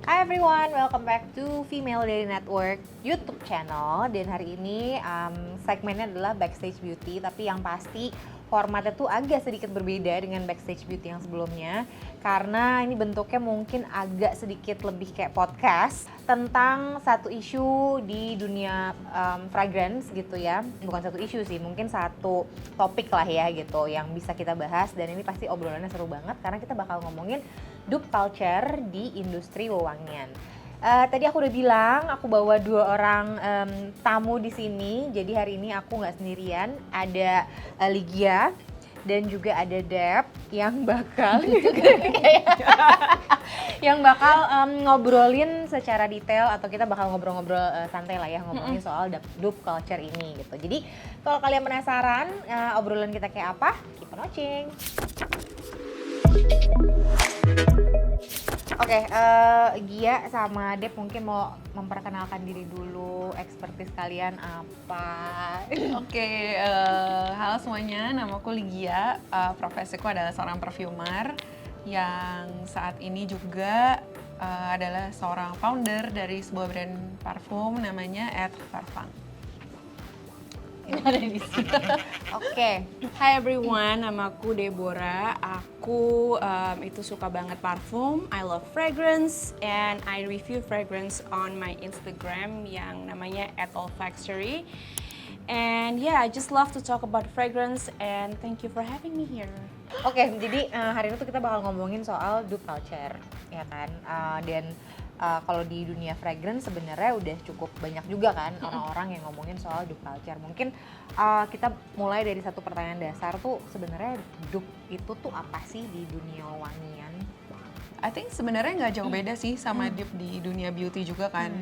Hi everyone, welcome back to Female Daily Network YouTube channel. Dan hari ini segmennya adalah Backstage Beauty, tapi yang pasti formatnya tuh agak sedikit berbeda dengan Backstage Beauty yang sebelumnya. Karena ini bentuknya mungkin agak sedikit lebih kayak podcast tentang satu isu di dunia fragrance gitu ya. Bukan satu isu sih, mungkin satu topik lah ya gitu yang bisa kita bahas. Dan ini pasti obrolannya seru banget karena kita bakal ngomongin dupe culture di industri wewangian. Tadi aku udah bilang aku bawa 2 orang tamu di sini. Jadi hari ini aku nggak sendirian, ada Ligia dan juga ada Deb yang bakal ngobrolin secara detail, atau kita bakal ngobrol-ngobrol santai lah ya, ngomongin soal dupe culture ini gitu. Jadi kalau kalian penasaran obrolan kita kayak apa, keep on watching. Oke, Gia sama Dep mungkin mau memperkenalkan diri dulu, expertise kalian apa? Oke, halo semuanya, namaku Ligia, profesiku adalah seorang perfumer yang saat ini juga adalah seorang founder dari sebuah brand parfum namanya Et Parfum. Ada di sini. Oke. Hi everyone, namaku Deborah. Aku itu suka banget parfum, I love fragrance, and I review fragrance on my Instagram yang namanya @olfactory. And yeah, I just love to talk about fragrance and thank you for having me here. Oke, jadi hari ini tuh kita bakal ngomongin soal dupe culture, ya kan? Dan kalau di dunia fragrance sebenarnya udah cukup banyak juga kan orang-orang yang ngomongin soal dupe culture. Mungkin kita mulai dari satu pertanyaan dasar tuh, sebenarnya dupe itu tuh apa sih di dunia wangian? I think sebenarnya nggak jauh beda sih sama dupe di dunia beauty juga kan.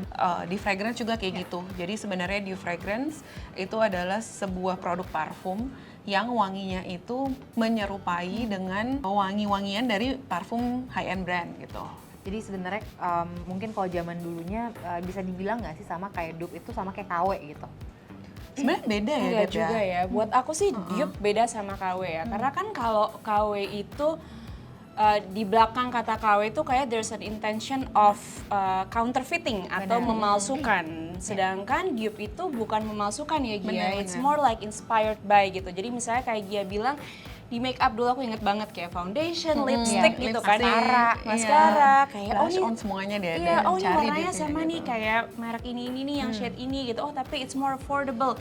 Di fragrance juga kayak gitu. Jadi sebenarnya di fragrance itu adalah sebuah produk parfum yang wanginya itu menyerupai dengan wangi-wangian dari parfum high-end brand gitu. Jadi sebenarnya mungkin kalau zaman dulunya bisa dibilang nggak sih sama kayak dupe itu sama kayak KW gitu? Sebenarnya beda ya, Enggak Deb, juga ya. Buat aku sih dupe beda sama KW ya. Karena kan kalau KW itu di belakang kata KW itu kayak there's an intention of counterfeiting atau memalsukan. Sedangkan dupe itu bukan memalsukan ya Gia. It's more like inspired by gitu. Jadi misalnya kayak Gia bilang di make up dulu aku inget banget kayak foundation, lipstick gitu kan, maskara, kayak blush on semuanya deh. Iya, oh ini cari warnanya dupe-nya sama gitu. nih kayak merek ini nih yang shade ini gitu. Oh tapi it's more affordable.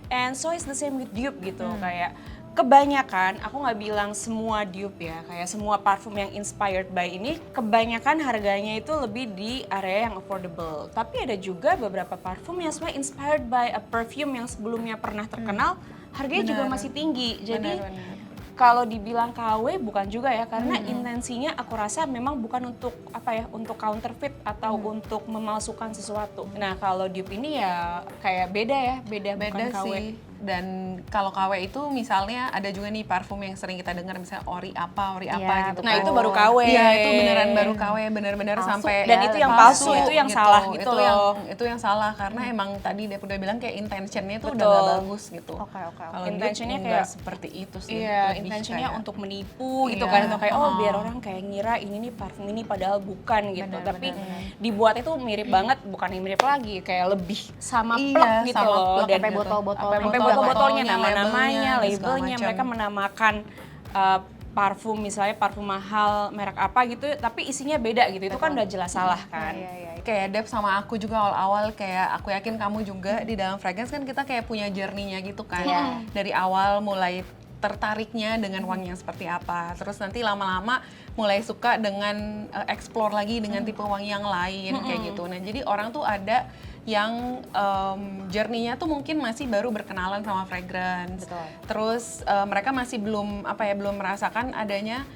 And so it's the same with dupe gitu. Kayak kebanyakan, aku nggak bilang semua dupe ya, kayak semua parfum yang inspired by ini, kebanyakan harganya itu lebih di area yang affordable. Tapi ada juga beberapa parfum yang sebenarnya inspired by a perfume yang sebelumnya pernah terkenal, harganya juga masih tinggi. Jadi kalau dibilang KW bukan juga ya, karena intensinya aku rasa memang bukan untuk apa ya, untuk counterfeit atau untuk memalsukan sesuatu. Nah kalau dupe ini ya kayak beda ya, beda bukan KW. sih. Dan kalau KW itu misalnya ada juga nih parfum yang sering kita dengar misalnya ori apa gitu. Nah itu baru KW. Iya, itu beneran baru KW, bener-bener sampai Dan itu yang palsu, itu yang salah gitu loh. Itu yang salah karena emang tadi dia udah bilang kayak intentionnya itu udah Betul. gak bagus gitu. Oke. Kalau Intentionnya dupe kayak nggak seperti itu sih. Iya, Lebih intentionnya kayak- untuk menipu gitu Iya. kan, atau kayak biar orang kayak ngira ini nih parfum ini padahal bukan gitu. Tapi dibuat itu mirip banget, bukan mirip lagi, kayak lebih sama plek gitu sama loh. plek, Dan sampai botol-botolnya. sampai botol-botolnya, nama-namanya, labelnya, segala labelnya, macam. mereka menamakan parfum, misalnya parfum mahal merek apa gitu, tapi isinya beda gitu. Itu kan udah jelas salah kan. Kayak Deb sama aku juga awal-awal, kayak aku yakin kamu juga di dalam fragrance kan kita kayak punya journey-nya gitu kan. Dari awal mulai tertariknya dengan wangi yang seperti apa, terus nanti lama-lama mulai suka dengan explore lagi dengan tipe wangi yang lain kayak gitu. Nah jadi orang tuh ada yang journey-nya tuh mungkin masih baru berkenalan sama fragrance. Betul. Terus mereka masih belum belum merasakan adanya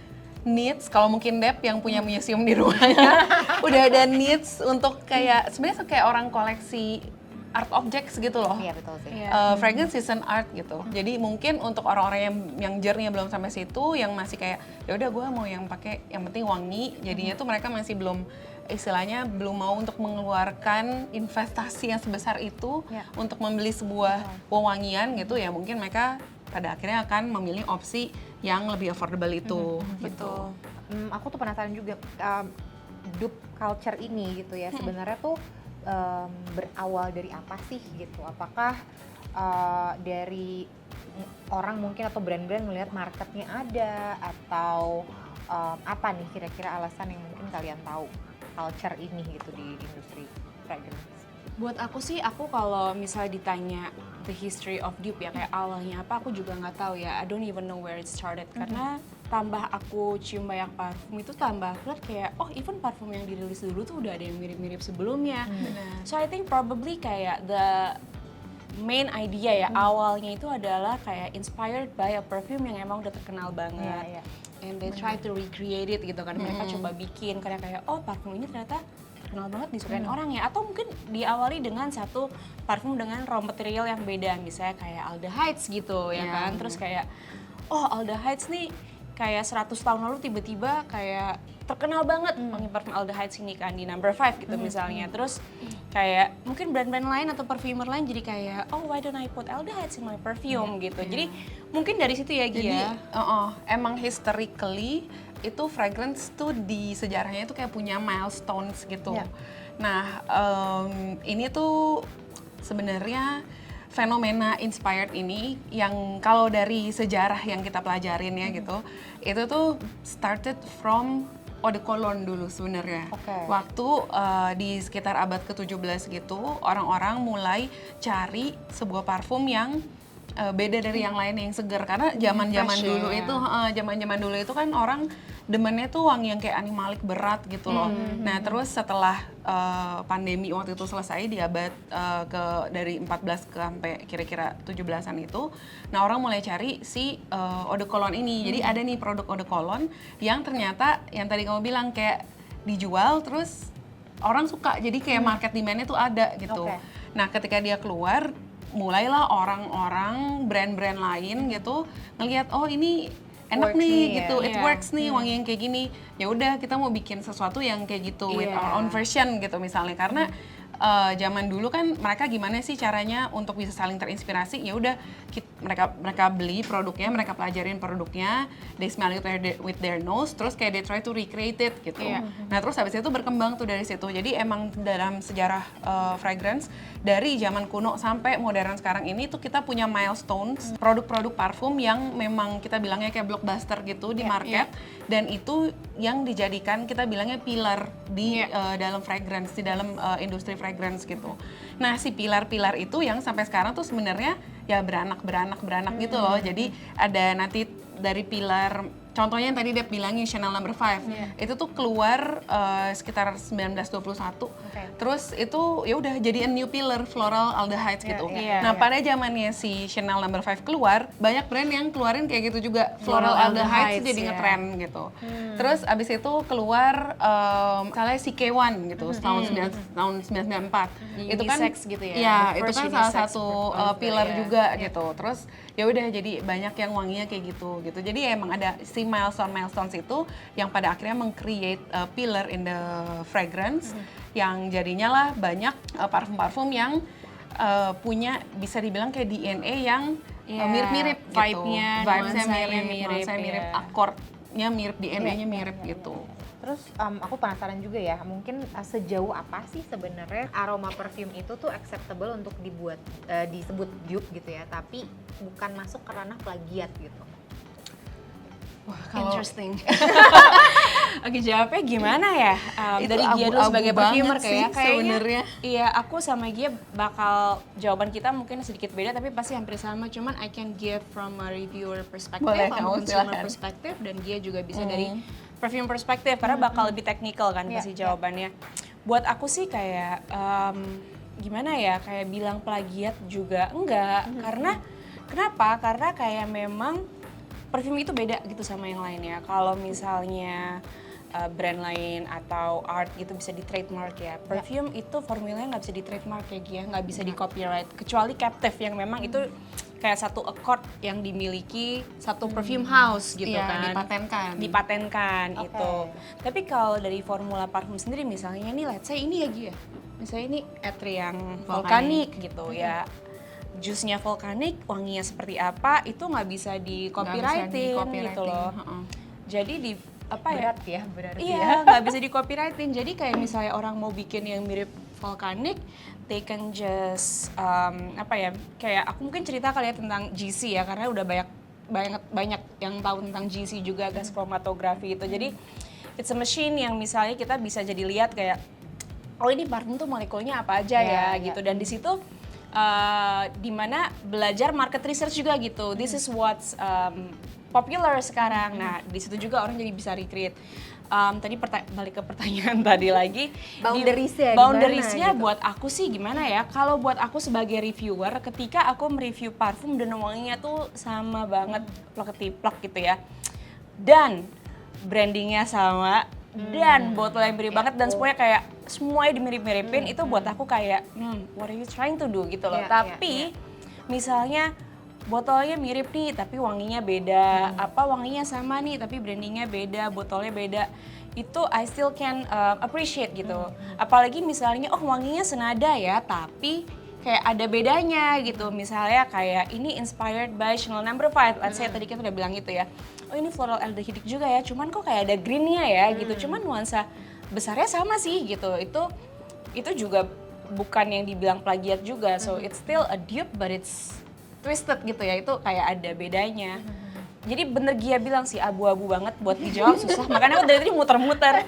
needs, kalau mungkin Dep yang punya museum di rumahnya udah ada needs untuk kayak sebenarnya kayak orang koleksi art objects gitu loh. Iya betul sih. Fragrance is an art gitu. Jadi mungkin untuk orang-orang yang journey-nya belum sampai situ, yang masih kayak ya udah gue mau yang pakai yang penting wangi, jadinya tuh mereka masih belum istilahnya belum mau untuk mengeluarkan investasi yang sebesar itu untuk membeli sebuah wewangian gitu ya, mungkin mereka pada akhirnya akan memilih opsi yang lebih affordable itu gitu. Aku tuh penasaran juga, dupe culture ini gitu ya, sebenarnya tuh berawal dari apa sih gitu? Apakah dari orang mungkin atau brand-brand melihat marketnya ada, atau apa nih kira-kira alasan yang mungkin kalian tahu culture ini gitu di industri fragrance? Buat aku sih, aku kalau misalnya ditanya the history of dupe ya, kayak awalnya apa, aku juga nggak tahu ya. I don't even know where it started. Karena tambah aku cium banyak parfum itu, tambah aku lihat kayak, oh even parfum yang dirilis dulu tuh udah ada yang mirip-mirip sebelumnya. So I think probably kayak the main idea ya, awalnya itu adalah kayak inspired by a perfume yang emang udah terkenal banget. And they try to recreate it gitu kan. Mereka coba bikin, karena kayak, oh parfum ini ternyata terkenal banget disukain orang ya, atau mungkin diawali dengan satu parfum dengan raw material yang beda, misalnya kayak aldehydes gitu ya kan, terus kayak oh aldehydes nih kayak 100 tahun lalu tiba-tiba kayak terkenal banget wangi parfum aldehydes ini kan di number 5 gitu misalnya, terus kayak mungkin brand-brand lain atau perfumer lain jadi kayak oh why don't I put aldehydes in my perfume gitu, jadi mungkin dari situ ya Gia. Jadi emang historically itu fragrance tuh di sejarahnya itu kayak punya milestones gitu. Nah ini tuh sebenarnya fenomena inspired ini yang kalau dari sejarah yang kita pelajarin ya gitu, itu tuh started from eau de cologne dulu sebenarnya. Waktu di sekitar abad ke-17 gitu, orang-orang mulai cari sebuah parfum yang beda dari yang lain, yang segar, karena zaman-zaman dulu itu zaman-zaman dulu itu kan orang demennya tuh wangi yang kayak animalik berat gitu loh. Nah, terus setelah pandemi waktu itu selesai di abad dari 14 ke sampai kira-kira 17-an itu, nah orang mulai cari si eau de cologne ini. Jadi ada nih produk eau de cologne yang ternyata yang tadi kamu bilang kayak dijual terus orang suka. Jadi kayak market demand-nya tuh ada gitu. Nah, ketika dia keluar mulailah orang-orang brand-brand lain gitu ngelihat oh ini enak nih gitu, it works nih wangi yang kayak gini. Ya udah kita mau bikin sesuatu yang kayak gitu with our own version gitu misalnya, karena zaman dulu kan mereka gimana sih caranya untuk bisa saling terinspirasi, ya udah mereka beli produknya, mereka pelajarin produknya, they smell it with their nose, terus kayak they try to recreate it gitu. Nah terus habis itu berkembang tuh dari situ. Jadi emang dalam sejarah fragrance dari zaman kuno sampai modern sekarang ini tuh kita punya milestones, produk-produk parfum yang memang kita bilangnya kayak blockbuster gitu di market, dan itu yang dijadikan kita bilangnya pilar di dalam fragrance, di dalam industri fragrance gitu. Nah si pilar-pilar itu yang sampai sekarang tuh sebenarnya ya beranak gitu loh. Jadi ada nanti dari pilar, contohnya yang tadi dia bilangin Chanel No. 5, itu tuh keluar sekitar 1921. Terus itu ya udah jadi a new pillar, floral aldehydes gitu. Nah pada zamannya si Chanel No. 5 keluar, banyak brand yang keluarin kayak gitu juga, floral aldehydes jadi ngetren gitu. Terus abis itu keluar misalnya si K1 gitu, tahun 1994. Itu kan gitu ya. Iya, itu kan salah satu pilar juga Yeah. gitu. Terus ya udah jadi banyak yang wanginya kayak gitu. Jadi emang ada si milestones itu yang pada akhirnya meng-create pillar in the fragrance yang jadinya lah banyak parfum-parfum yang punya bisa dibilang kayak DNA yang mirip-mirip gitu. Vibes-nya mirip, nuansanya mirip, akordnya mirip, DNA-nya mirip gitu. Terus aku penasaran juga ya, mungkin sejauh apa sih sebenarnya aroma perfume itu tuh acceptable untuk dibuat disebut dupe gitu ya, tapi bukan masuk ke ranah plagiat gitu. Wah, Interesting. Oke, jawabnya gimana ya? Dari Gia dulu abu-abu sebagai perfumer banget sih kayaknya. sebenarnya. Iya, aku sama Gia bakal jawaban kita mungkin sedikit beda tapi pasti hampir sama. Cuman I can give from a reviewer perspective, Boleh, from kamu a consumer silakan. perspective, dan Gia juga bisa dari perfume perspective karena bakal lebih teknikal kan pasti jawabannya. Buat aku sih kayak gimana ya? Kayak bilang plagiat juga enggak. Karena kenapa? Karena kayak memang perfume itu beda gitu sama yang lainnya. Kalau misalnya brand lain atau art gitu bisa di trademark ya. Perfume itu formulanya nggak bisa di trademark ya Gia, nggak bisa di copyright. Kecuali captive yang memang itu kayak satu accord yang dimiliki satu perfume house gitu kan. Dipatenkan itu. Tapi kalau dari formula parfum sendiri misalnya nih let's say ini ya Gia. Misalnya ini etri yang volkanik gitu ya. Jusnya volkanik, wanginya seperti apa, itu nggak bisa di copyrightin gitu loh. Jadi apa ya? Berat ya, berarti ya. Iya, nggak bisa di copyrightin. Jadi kayak misalnya orang mau bikin yang mirip volcanic, they can just apa ya? Kayak aku mungkin cerita kali ya tentang GC ya, karena udah banyak yang tahu tentang GC juga, gas chromatografi itu. Jadi it's a machine yang misalnya kita bisa jadi lihat kayak, oh ini parfum tuh molekulnya apa aja ya gitu. Dan di situ dimana belajar market research juga gitu. This is what's popular sekarang. Nah di situ juga orang jadi bisa recreate. Tadi balik ke pertanyaan tadi lagi. Boundariesnya gitu? buat aku sih gimana ya? Kalau buat aku sebagai reviewer, ketika aku mereview parfum dan wanginya tuh sama banget, plek-ketiplek gitu ya. Dan brandingnya sama, dan botol yang mirip banget, dan semuanya dimirip-miripin, itu buat aku kayak, what are you trying to do gitu loh. Tapi misalnya botolnya mirip nih, tapi wanginya beda, wanginya sama nih, tapi brandingnya beda, botolnya beda, itu I still can appreciate gitu. Apalagi misalnya, oh wanginya senada ya, tapi kayak ada bedanya gitu. Misalnya kayak ini inspired by Chanel No. 5, let's say tadi kita udah bilang gitu ya. Oh ini floral aldehydic juga ya, cuman kok kayak ada greennya ya gitu. Cuman nuansa besarnya sama sih gitu. Itu juga bukan yang dibilang plagiat juga. So it's still a dupe but it's twisted gitu ya. Itu kayak ada bedanya. Jadi bener Gia bilang sih, abu-abu banget buat dijawab susah. Makanya aku dari tadi muter-muter.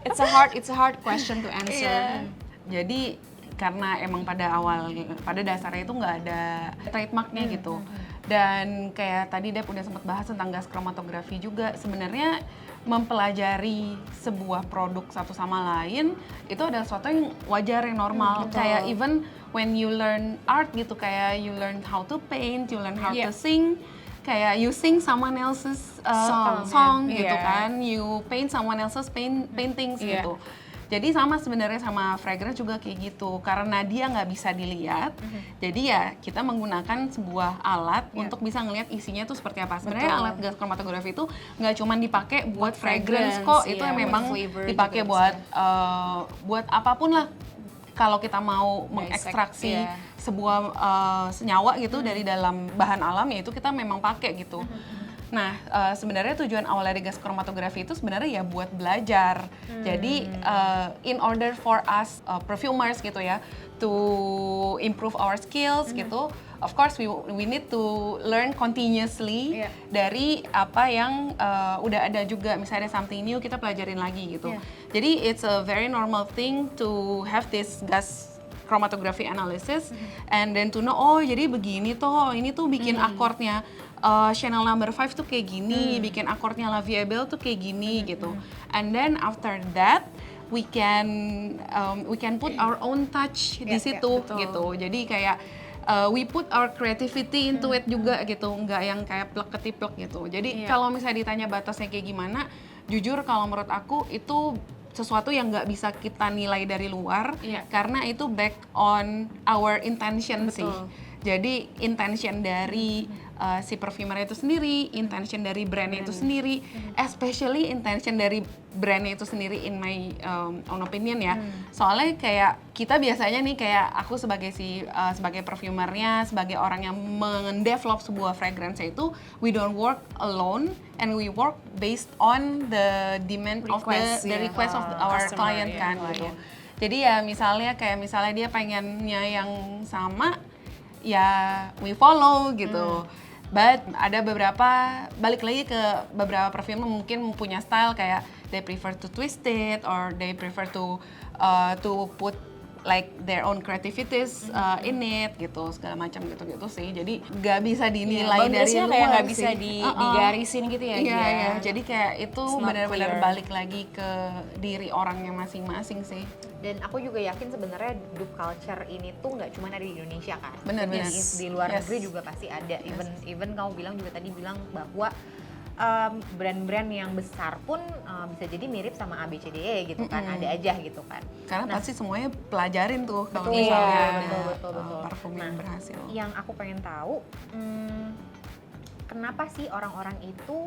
It's a hard question to answer. Jadi karena emang pada dasarnya itu nggak ada trademarknya gitu. Dan kayak tadi Dep udah sempat bahas tentang gas chromatografi juga, sebenarnya mempelajari sebuah produk satu sama lain itu adalah sesuatu yang wajar, yang normal. Kayak even when you learn art gitu, kayak you learn how to paint, you learn how to sing, kayak you sing someone else's song gitu kan, you paint someone else's paintings gitu. Jadi sama sebenarnya sama fragrance juga kayak gitu, karena dia nggak bisa dilihat, jadi ya kita menggunakan sebuah alat untuk bisa ngelihat isinya tuh seperti apa. Sebenarnya alat gas chromatografi itu nggak cuma dipakai buat fragrance kok, itu memang dipakai buat apapun lah. Kalau kita mau mengekstraksi sebuah senyawa gitu dari dalam bahan alam, ya itu kita memang pakai gitu. Nah, sebenarnya tujuan awal dari gas chromatografi itu sebenarnya ya buat belajar. Jadi, in order for us perfumers gitu ya, to improve our skills gitu, of course we need to learn continuously dari apa yang udah ada juga. Misalnya ada something new, kita pelajarin lagi gitu. Jadi, it's a very normal thing to have this gas chromatography analysis and then to know, oh jadi begini toh, ini tuh bikin akordnya Chanel No. 5 tuh kayak gini, bikin akordnya La Vie Belle tuh kayak gini gitu. And then after that we can put our own touch di situ gitu. Jadi kayak we put our creativity into it juga gitu, nggak yang kayak plek-ketiplek gitu. Jadi kalau misalnya ditanya batasnya kayak gimana, jujur kalau menurut aku itu sesuatu yang nggak bisa kita nilai dari luar, karena itu back on our intention sih. Jadi intention dari si perfumer itu sendiri, intention dari brandnya itu sendiri, especially intention dari brandnya itu sendiri in my own opinion ya. Soalnya kayak kita biasanya nih, kayak aku sebagai perfumernya, sebagai orang yang mendevelop sebuah fragrance itu, we don't work alone and we work based on the demand request of our client kan gitu. Jadi ya misalnya dia pengennya yang sama, ya we follow gitu. But ada balik lagi ke beberapa perfumer mungkin punya style kayak they prefer to twist it or they prefer to put like their own creativities in it gitu, segala macam gitu sih. Jadi nggak bisa dinilai dari luar kayak nggak sih. bisa digarisin gitu ya. Iya. Jadi kayak itu benar-benar balik lagi ke diri orangnya masing-masing sih. Dan aku juga yakin sebenarnya dupe culture ini tuh nggak cuma ada di Indonesia kan. Benar-benar. Di luar negeri juga pasti ada. Even kamu tadi bilang bahwa brand-brand yang besar pun bisa jadi mirip sama ABCDE gitu kan, ada aja gitu kan. Karena pasti semuanya pelajarin tuh kalau misalnya betul. parfum yang berhasil. Yang aku pengen tahu, kenapa sih orang-orang itu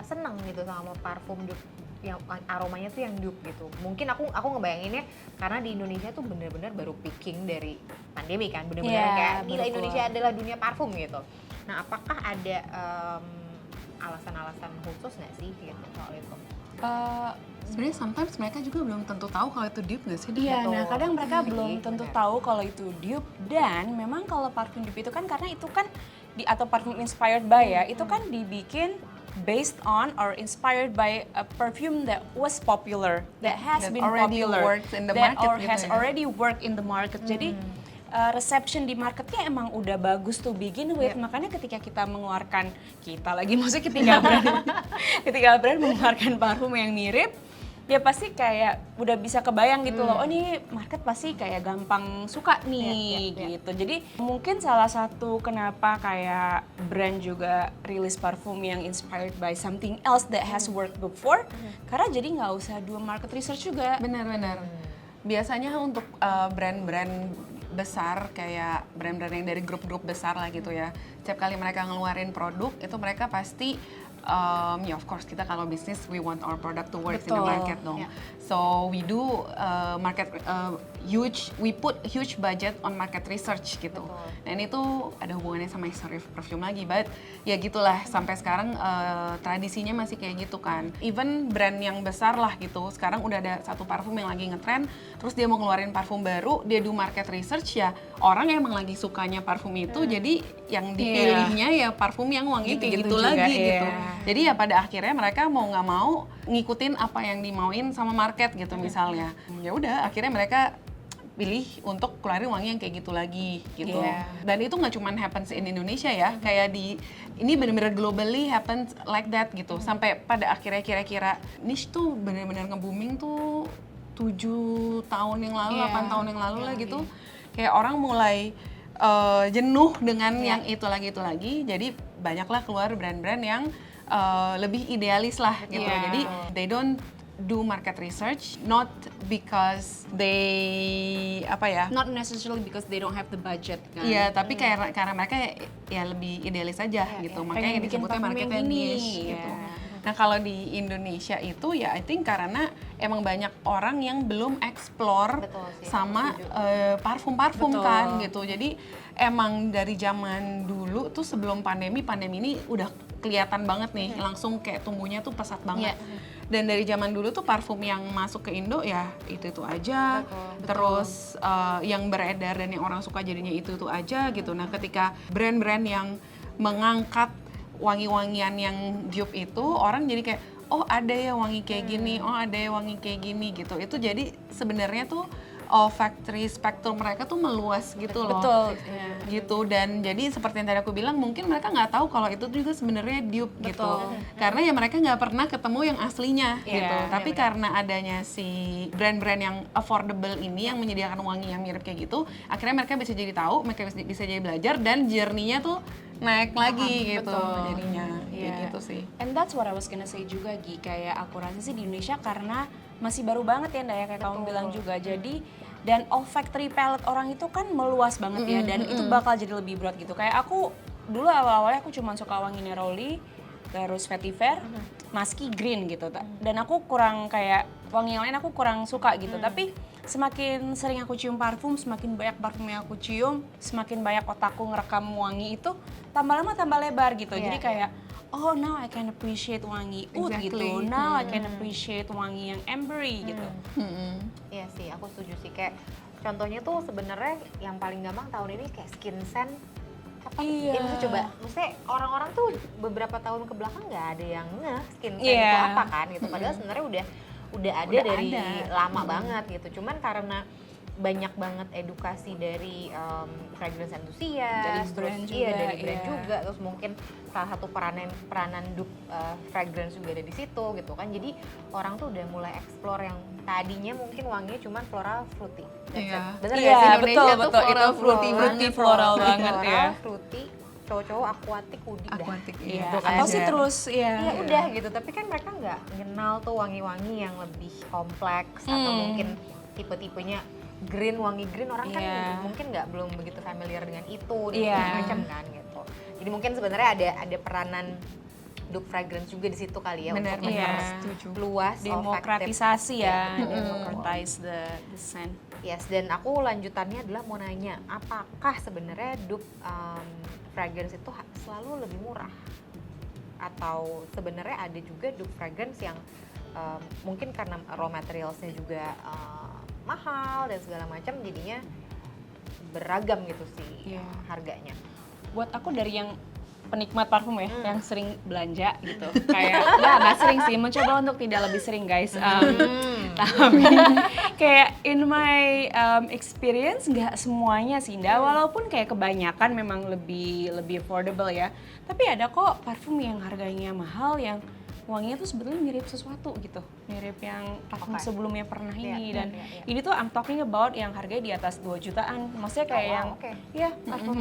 seneng gitu sama parfum dupe yang aromanya tuh yang dupe gitu. Mungkin aku ngebayanginnya karena di Indonesia tuh bener-bener baru picking dari pandemi kan, bener-bener kayak gila Indonesia adalah dunia parfum gitu. Nah, apakah ada alasan-alasan khusus nggak sih gitu soal itu? Sebenarnya sometimes mereka juga belum tentu tahu kalau itu dupe nggak sih? Iya, Betul. nah kadang mereka belum Iya, tentu benar. tahu kalau itu dupe, dan memang kalau parfum dupe itu kan karena itu kan atau parfum inspired by ya, itu kan dibikin based on or inspired by a perfume that was popular, that has That been already popular, works in the that market or gitu has ya. already worked in the market. Jadi reception di marketnya emang udah bagus to begin with, makanya ketika kita mengeluarkan, kita lagi maksudnya ketika brand mengeluarkan parfum yang mirip, dia pasti kayak udah bisa kebayang gitu loh, oh ini market pasti kayak gampang suka nih gitu. Jadi mungkin salah satu kenapa kayak brand juga rilis parfum yang inspired by something else that has worked before, karena jadi nggak usah do market research juga. Benar-benar. Biasanya untuk brand-brand besar kayak brand-brand yang dari grup-grup besar lah gitu ya. Setiap kali mereka ngeluarin produk itu mereka pasti ya of course kita kalau bisnis we want our product to work in the Betul. market dong. Ya. So we do we put huge budget on market research gitu. Betul. Dan itu ada hubungannya sama history of perfume lagi, but ya gitulah sampai sekarang tradisinya masih kayak gitu kan. Even brand yang besar lah gitu, sekarang udah ada satu parfum yang lagi ngetrend, terus dia mau ngeluarin parfum baru, dia do market research ya orang emang lagi sukanya parfum itu, jadi yang dipilihnya ya parfum yang wangi kayak gitu Gitu-gitu juga, lagi gitu. iya. Jadi ya pada akhirnya mereka mau nggak mau ngikutin apa yang dimauin sama market gitu misalnya. Ya udah akhirnya mereka pilih untuk keluarin wangi yang kayak gitu lagi gitu. Iya. Dan itu nggak cuma happens in Indonesia ya, kayak ini benar-benar globally happens like that gitu. Sampai pada akhirnya kira-kira niche tuh benar-benar nge-booming tuh 7 tahun yang lalu, Iya. 8 tahun yang lalu lah gitu. Kayak orang mulai jenuh dengan yang itu lagi. Jadi banyaklah keluar brand-brand yang lebih idealis lah gitu. Iya. Jadi they don't do market research not because they Not necessarily because they don't have the budget kan. iya, tapi karena mereka ya lebih idealis aja gitu. Makanya pengen bikin disebutnya parfum yang marketnya ini, niche gitu. ya. Nah, kalau di Indonesia itu ya I think karena emang banyak orang yang belum explore Betul sih, sama parfum-parfum Betul. kan gitu. Jadi emang dari zaman dulu tuh sebelum pandemi ini udah kelihatan banget nih, langsung kayak tumbuhnya tuh pesat banget. Dan dari zaman dulu tuh parfum yang masuk ke Indo ya itu aja. Terus yang beredar dan yang orang suka jadinya itu aja gitu. Nah, ketika brand-brand yang mengangkat wangi-wangian yang dupe itu, orang jadi kayak oh ada ya wangi kayak gini, oh ada ya wangi kayak gini gitu. Itu jadi sebenarnya tuh olfactory spektrum mereka tuh meluas gitu loh. Betul. Gitu, dan jadi seperti yang tadi aku bilang mungkin mereka nggak tahu kalau itu juga sebenarnya dupe gitu. Karena ya mereka nggak pernah ketemu yang aslinya gitu. Tapi karena adanya si brand-brand yang affordable ini yang menyediakan wangi yang mirip kayak gitu, akhirnya mereka bisa jadi tahu, mereka bisa jadi belajar, dan journey-nya tuh naik lagi gitu jadinya. Kayak gitu sih. And that's what I was gonna say juga Gi, kayak aku rasa sih di Indonesia karena masih baru banget ya Nda ya, kayak kamu bilang juga. Jadi dan olfactory palette orang itu kan meluas banget ya, dan itu bakal jadi lebih broad gitu. Kayak aku dulu awal-awalnya aku cuma suka wangi Neroli, terus Vetiver, Musky Green gitu. Dan aku kurang kayak wangi yang lain aku kurang suka gitu. Tapi semakin sering aku cium parfum, semakin banyak parfum yang aku cium, semakin banyak otakku ngerekam wangi itu, tambah lama tambah lebar gitu. Jadi kayak oh now I can appreciate wangi oud gitu. Exactly. Now I can appreciate wangi yang ambery gitu. Iya sih, aku setuju sih. Kayak contohnya tuh sebenarnya yang paling gampang tahun ini kayak skin scent. Apa? Iya. Ya, maksudnya coba, maksudnya orang-orang tuh beberapa tahun ke belakang nggak ada yang ngeh skin scent Iya. itu apa kan gitu. Padahal sebenarnya udah ada dari lama banget gitu. Cuman karena banyak banget edukasi dari fragrance enthusiast, Dari brand terus iya juga, dari brand iya. juga, terus mungkin salah satu peranan dupe fragrance juga ada di situ gitu kan. Jadi orang tuh udah mulai explore yang tadinya mungkin wanginya cuma floral fruity. That's Iya. it. Bener Iya, nggak sih? betul, Indonesia tuh betul. Itu floral fruity banget, floral banget ya. Floral, fruity, cowok-cowok aquatic, hoodie dah. Aquatic, Iya. iya. Atau sih Ada. terus Ya ya. udah gitu, tapi kan mereka nggak kenal tuh wangi-wangi yang lebih kompleks atau mungkin tipe-tipenya green, wangi green orang kan Iya. mungkin nggak belum begitu familiar dengan itu dan Iya. segala macam kan gitu. Jadi mungkin sebenarnya ada peranan dupe fragrance juga di situ kali ya Benar, untuk benar. Setuju. luas Demokratisasi ya, Iya. democratize the scent. Yes, dan aku lanjutannya adalah mau nanya, apakah sebenarnya dupe fragrance itu selalu lebih murah? atau sebenarnya ada juga dupe fragrance yang mungkin karena raw materialsnya juga mahal dan segala macam jadinya beragam gitu sih harganya. Buat aku dari yang penikmat parfum ya, yang sering belanja gitu, kayak nggak sering sih, mencoba untuk tidak lebih sering guys. Tapi kayak in my experience nggak semuanya sih, walaupun kayak kebanyakan memang lebih affordable ya. Tapi ada kok parfum yang harganya mahal yang wanginya tuh sebetulnya mirip sesuatu gitu, mirip yang parfum sebelumnya pernah ini dan ini tuh I'm talking about yang harganya di atas 2 jutaan, maksudnya kayak ya parfum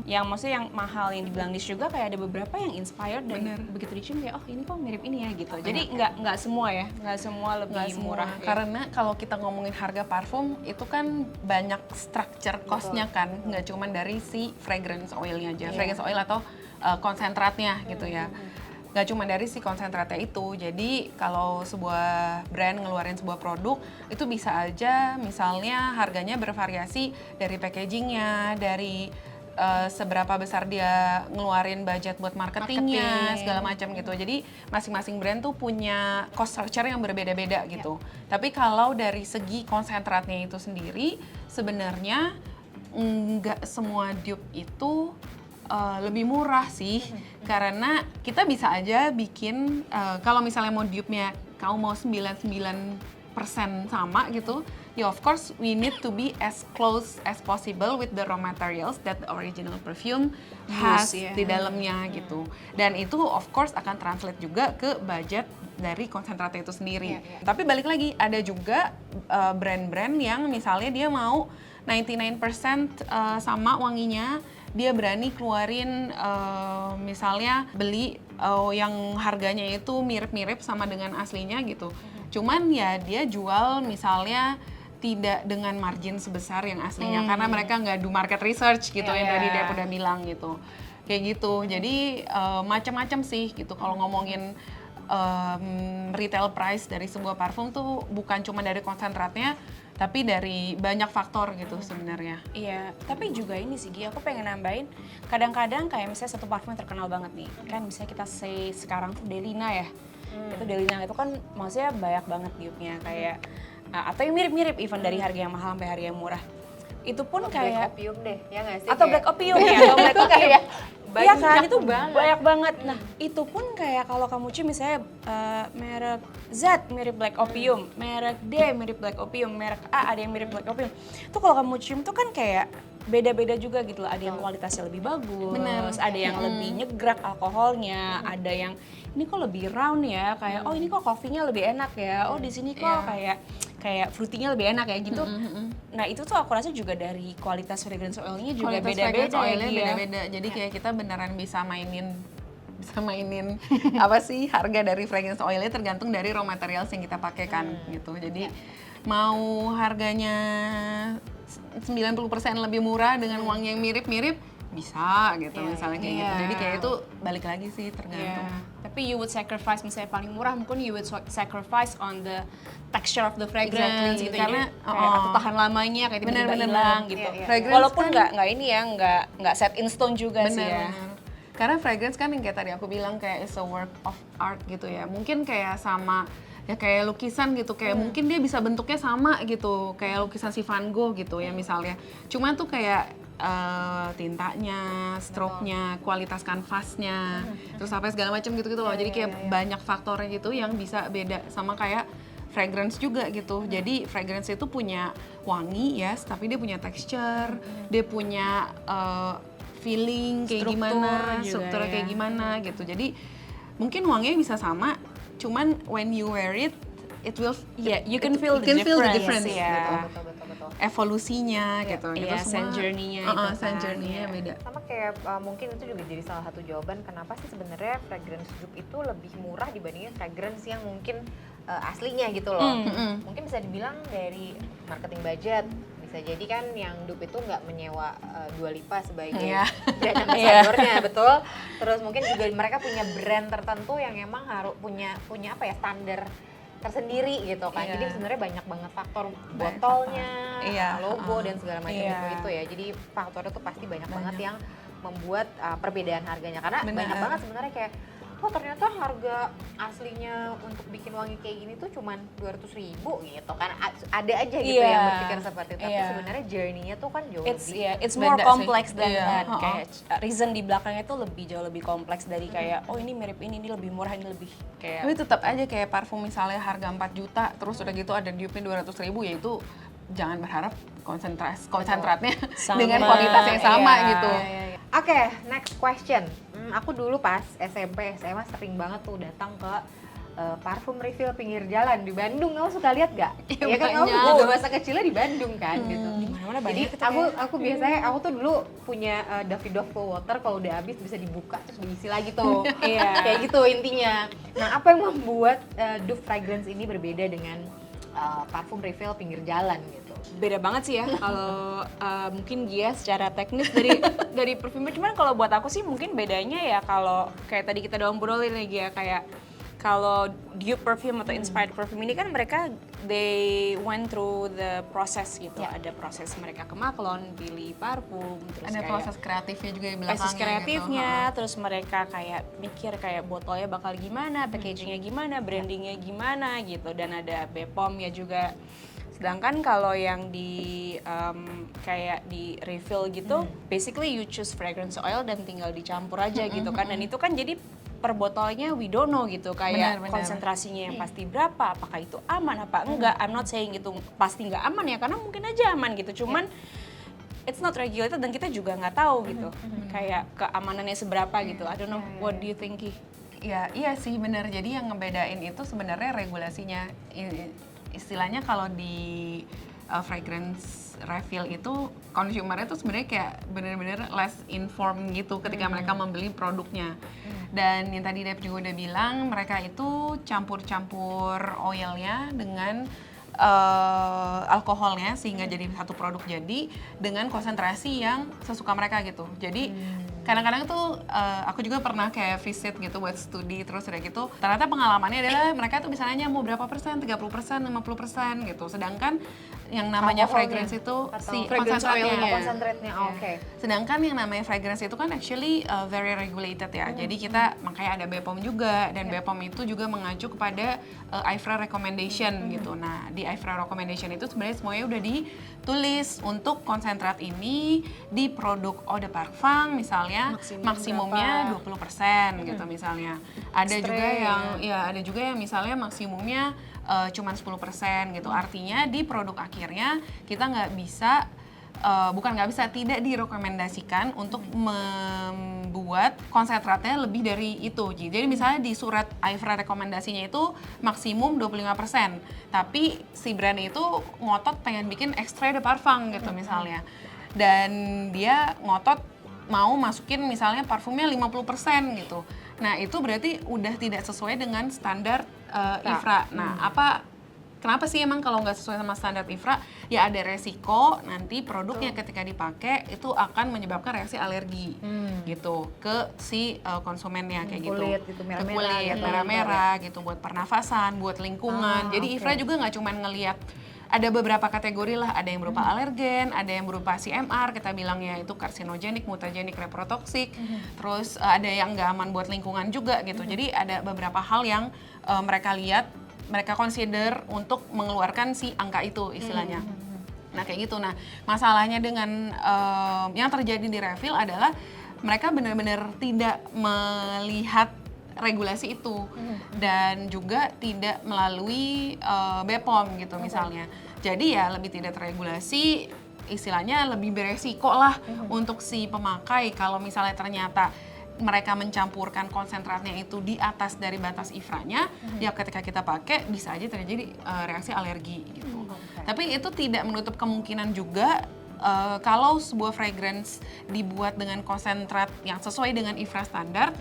yang maksudnya yang mahal yang dibilang niche juga kayak ada beberapa yang inspired dan begitu dicium kayak oh ini kok mirip ini ya gitu, jadi nggak semua ya, nggak semua lebih murah ya. Karena kalau kita ngomongin harga parfum itu kan banyak structure cost-nya kan, nggak cuma dari si fragrance oil-nya aja, fragrance oil atau konsentratnya gitu ya. Nggak cuma dari si konsentratnya itu, jadi kalau sebuah brand ngeluarin sebuah produk itu bisa aja misalnya harganya bervariasi dari packagingnya, dari seberapa besar dia ngeluarin budget buat marketingnya, segala macam gitu. Jadi masing-masing brand tuh punya cost structure yang berbeda-beda gitu. Tapi kalau dari segi konsentratnya itu sendiri, sebenarnya nggak semua dupe itu lebih murah sih, karena kita bisa aja bikin kalau misalnya mau dupe-nya kamu mau 99% sama gitu, ya of course we need to be as close as possible with the raw materials that the original perfume has di dalamnya gitu. Dan itu of course akan translate juga ke budget dari konsentratnya itu sendiri. Tapi balik lagi, ada juga brand-brand yang misalnya dia mau 99% sama wanginya, dia berani keluarin misalnya beli yang harganya itu mirip-mirip sama dengan aslinya gitu. Cuman ya dia jual misalnya tidak dengan margin sebesar yang aslinya karena mereka nggak do market research gitu yang tadi dia udah bilang gitu. Kayak gitu. Jadi macam-macam sih gitu kalau ngomongin retail price dari sebuah parfum tuh bukan cuma dari konsentratnya, tapi dari banyak faktor gitu sebenarnya. Iya, tapi juga ini sih Gi, aku pengen nambahin, kadang-kadang kayak misalnya satu parfum yang terkenal banget nih, kan misalnya kita say sekarang tuh Delina ya, itu Delina itu kan maksudnya banyak banget dupe-nya kayak, atau yang mirip-mirip even dari harga yang mahal sampai harga yang murah. Itu pun kayak Black Opium deh, ya nggak sih? atau Black Opium ya, atau Black Opium. Iya kan, itu banget. banyak banget. Nah, itu pun kayak kalau kamu cium misalnya merek Z mirip Black Opium, merek D mirip Black Opium, merek A ada yang mirip Black Opium. Itu kalau kamu cium tuh kan kayak beda-beda juga gitu loh. Ada yang kualitasnya lebih bagus, ada yang lebih nyegrak alkoholnya, ada yang ini kok lebih round ya, kayak oh ini kok kopinya lebih enak ya, oh di sini kok kayak fruitynya lebih enak ya gitu. Nah itu tuh aku rasa juga dari kualitas fragrance oilnya juga beda-beda beda-beda. Jadi kayak kita beneran bisa mainin apa sih harga dari fragrance oilnya tergantung dari raw materials yang kita pakai kan gitu. Jadi mau harganya 90% lebih murah dengan uang yang mirip-mirip bisa gitu misalnya kayak gitu. Jadi kayak itu balik lagi sih tergantung. Tapi you would sacrifice misalnya paling murah, mungkin you would sacrifice on the texture of the fragrance gitu. Karena kayak atau tahan lamanya kayak tiba-tiba hilang gitu. Walaupun nggak ini ya, nggak set in stone juga sih ya. Karena fragrance kan yang kayak tadi aku bilang kayak is a work of art gitu ya. Mungkin kayak sama ya kayak lukisan gitu, kayak mungkin dia bisa bentuknya sama gitu, kayak lukisan si Van Gogh gitu ya misalnya. Cuma tuh kayak tintanya, stroke-nya, kualitas kanvasnya, terus apa segala macam gitu-gitu loh. Jadi kayak banyak faktornya gitu yang bisa beda sama kayak fragrance juga gitu. Jadi fragrance itu punya wangi ya, tapi dia punya texture, dia punya feeling kayak gimana, strukturnya kayak gimana gitu. Jadi mungkin wanginya bisa sama, cuman when you wear it, it will you can feel the difference Betul. evolusinya gitu. Iya, Itu scent journey-nya itu kan. scent journey-nya beda. Sama kayak mungkin itu juga jadi salah satu jawaban kenapa sih sebenarnya fragrance dupe itu lebih murah dibandingin fragrance yang mungkin aslinya gitu loh. Mungkin bisa dibilang dari marketing budget. Bisa jadi kan yang dupe itu nggak menyewa Dua Lipa sebagai brand ambassador-nya, betul. Terus mungkin juga mereka punya brand tertentu yang emang harus punya apa ya, standar tersendiri gitu kan. Jadi sebenarnya banyak banget faktor botolnya, logo dan segala macam itu ya. Jadi faktornya tuh pasti banyak banget yang membuat perbedaan harganya, karena banyak banget sebenarnya kayak oh ternyata harga aslinya untuk bikin wangi kayak gini tuh cuman 200.000 gitu kan. Ada aja gitu Iya. yang berpikir seperti itu. Tapi Iya. sebenarnya journey-nya tuh kan jauh It's Beda more sih. complex than Iya, that. heeh. Kayak reason di belakangnya tuh jauh lebih kompleks dari kayak oh ini mirip ini lebih murah, ini lebih kayak Tapi tetap aja kayak parfum misalnya harga 4 juta, terus udah gitu ada dupe-nya 200.000, ya itu jangan berharap konsentratnya Sama. dengan kualitas yang sama Iya. gitu. Oke, next question. Aku dulu pas SMP, SMA sering banget tuh datang ke parfum refill pinggir jalan di Bandung. Kamu suka lihat gak? Iya, Ya kan kamu banyak. juga masa kecilnya di Bandung kan gitu. di mana-mana Jadi banyak itu aku biasanya aku tuh dulu punya Davidoff Cool Water, kalau udah habis bisa dibuka terus diisi lagi tuh. Iya. Kayak gitu intinya. Nah, apa yang membuat Dupe fragrance ini berbeda dengan parfum refill pinggir jalan gitu? beda banget sih ya kalau mungkin Gia secara teknis dari perfumer, cuman kalau buat aku sih mungkin bedanya ya kalau kayak tadi kita udah obrolin ya Gia, kayak kalau dupe perfume atau inspired perfume ini kan mereka they went through the process gitu. Ya. Ada proses mereka ke Maklon, pilih parfum, terus Ada kayak proses kreatifnya juga di belakangnya. proses kreatifnya, gitu. terus mereka kayak mikir kayak botolnya bakal gimana, packagingnya gimana, brandingnya gimana gitu, dan ada BPOM ya juga. Sedangkan kalau yang di kayak di refill gitu, basically you choose fragrance oil dan tinggal dicampur aja gitu kan, dan itu kan jadi per botolnya we don't know gitu, kayak Benar. konsentrasinya yang pasti berapa, apakah itu aman apa enggak. I'm not saying itu pasti nggak aman ya, karena mungkin aja aman gitu, cuman it's not regulated dan kita juga nggak tahu gitu kayak keamanannya seberapa gitu. I don't know, what do you think? Ki? Ya, iya sih benar. Jadi yang ngebedain itu sebenarnya regulasinya. Istilahnya kalau di fragrance refill itu consumernya tuh sebenarnya kayak bener-bener less informed gitu ketika mereka membeli produknya. Dan yang tadi Dep juga udah bilang, mereka itu campur-campur oilnya dengan alkoholnya sehingga jadi satu produk jadi dengan konsentrasi yang sesuka mereka gitu. Jadi kadang-kadang tuh aku juga pernah kayak visit gitu buat studi, terus udah gitu ternyata pengalamannya adalah mereka tuh misalnya mau berapa persen, 30%, 50% gitu. Sedangkan yang namanya Alkoholnya fragrance itu atau si fragrance konsentratnya. oilnya. Konsentratnya, oke. Sedangkan yang namanya fragrance itu kan actually very regulated ya. Jadi kita makanya ada BPOM juga, dan BPOM itu juga mengacu kepada IFRA recommendation gitu. Nah, di IFRA recommendation itu sebenarnya semuanya udah ditulis untuk konsentrat ini di produk eau de parfum misalnya maksimumnya 20% gitu misalnya. Ada juga ada juga yang misalnya maksimumnya cuman 10% gitu. Artinya di produk akhirnya kita nggak bisa tidak direkomendasikan untuk membuat konsentratnya lebih dari itu. Jadi misalnya di surat IFRA rekomendasinya itu maksimum 25%, tapi si brand itu ngotot pengen bikin extrait de parfum gitu misalnya. Dan dia ngotot mau masukin misalnya parfumnya 50% gitu. Nah, itu berarti udah tidak sesuai dengan standar IFRA. Nah, kenapa sih emang kalau nggak sesuai sama standar IFRA? Ya ada resiko nanti produknya ketika dipakai itu akan menyebabkan reaksi alergi gitu ke si konsumennya kayak Kulit gitu. gitu, Ke merah-merah kulit, gitu. merah-merah gitu, buat pernafasan, buat lingkungan. Jadi IFRA juga nggak cuma ngelihat, ada beberapa kategori lah, ada yang berupa alergen, ada yang berupa CMR, kita bilangnya itu karsinogenik, mutagenik, reprotoksik, terus ada yang nggak aman buat lingkungan juga gitu. Jadi ada beberapa hal yang mereka lihat, mereka consider untuk mengeluarkan si angka itu istilahnya. Nah kayak gitu. Nah masalahnya dengan yang terjadi di refill adalah mereka benar-benar tidak melihat regulasi itu dan juga tidak melalui BPOM gitu misalnya. Jadi ya lebih tidak terregulasi, istilahnya lebih beresiko lah untuk si pemakai kalau misalnya ternyata mereka mencampurkan konsentratnya itu di atas dari batas IFRA-nya, ya ketika kita pakai bisa aja terjadi reaksi alergi gitu. Tapi itu tidak menutup kemungkinan juga kalau sebuah fragrance dibuat dengan konsentrat yang sesuai dengan IFRA standar,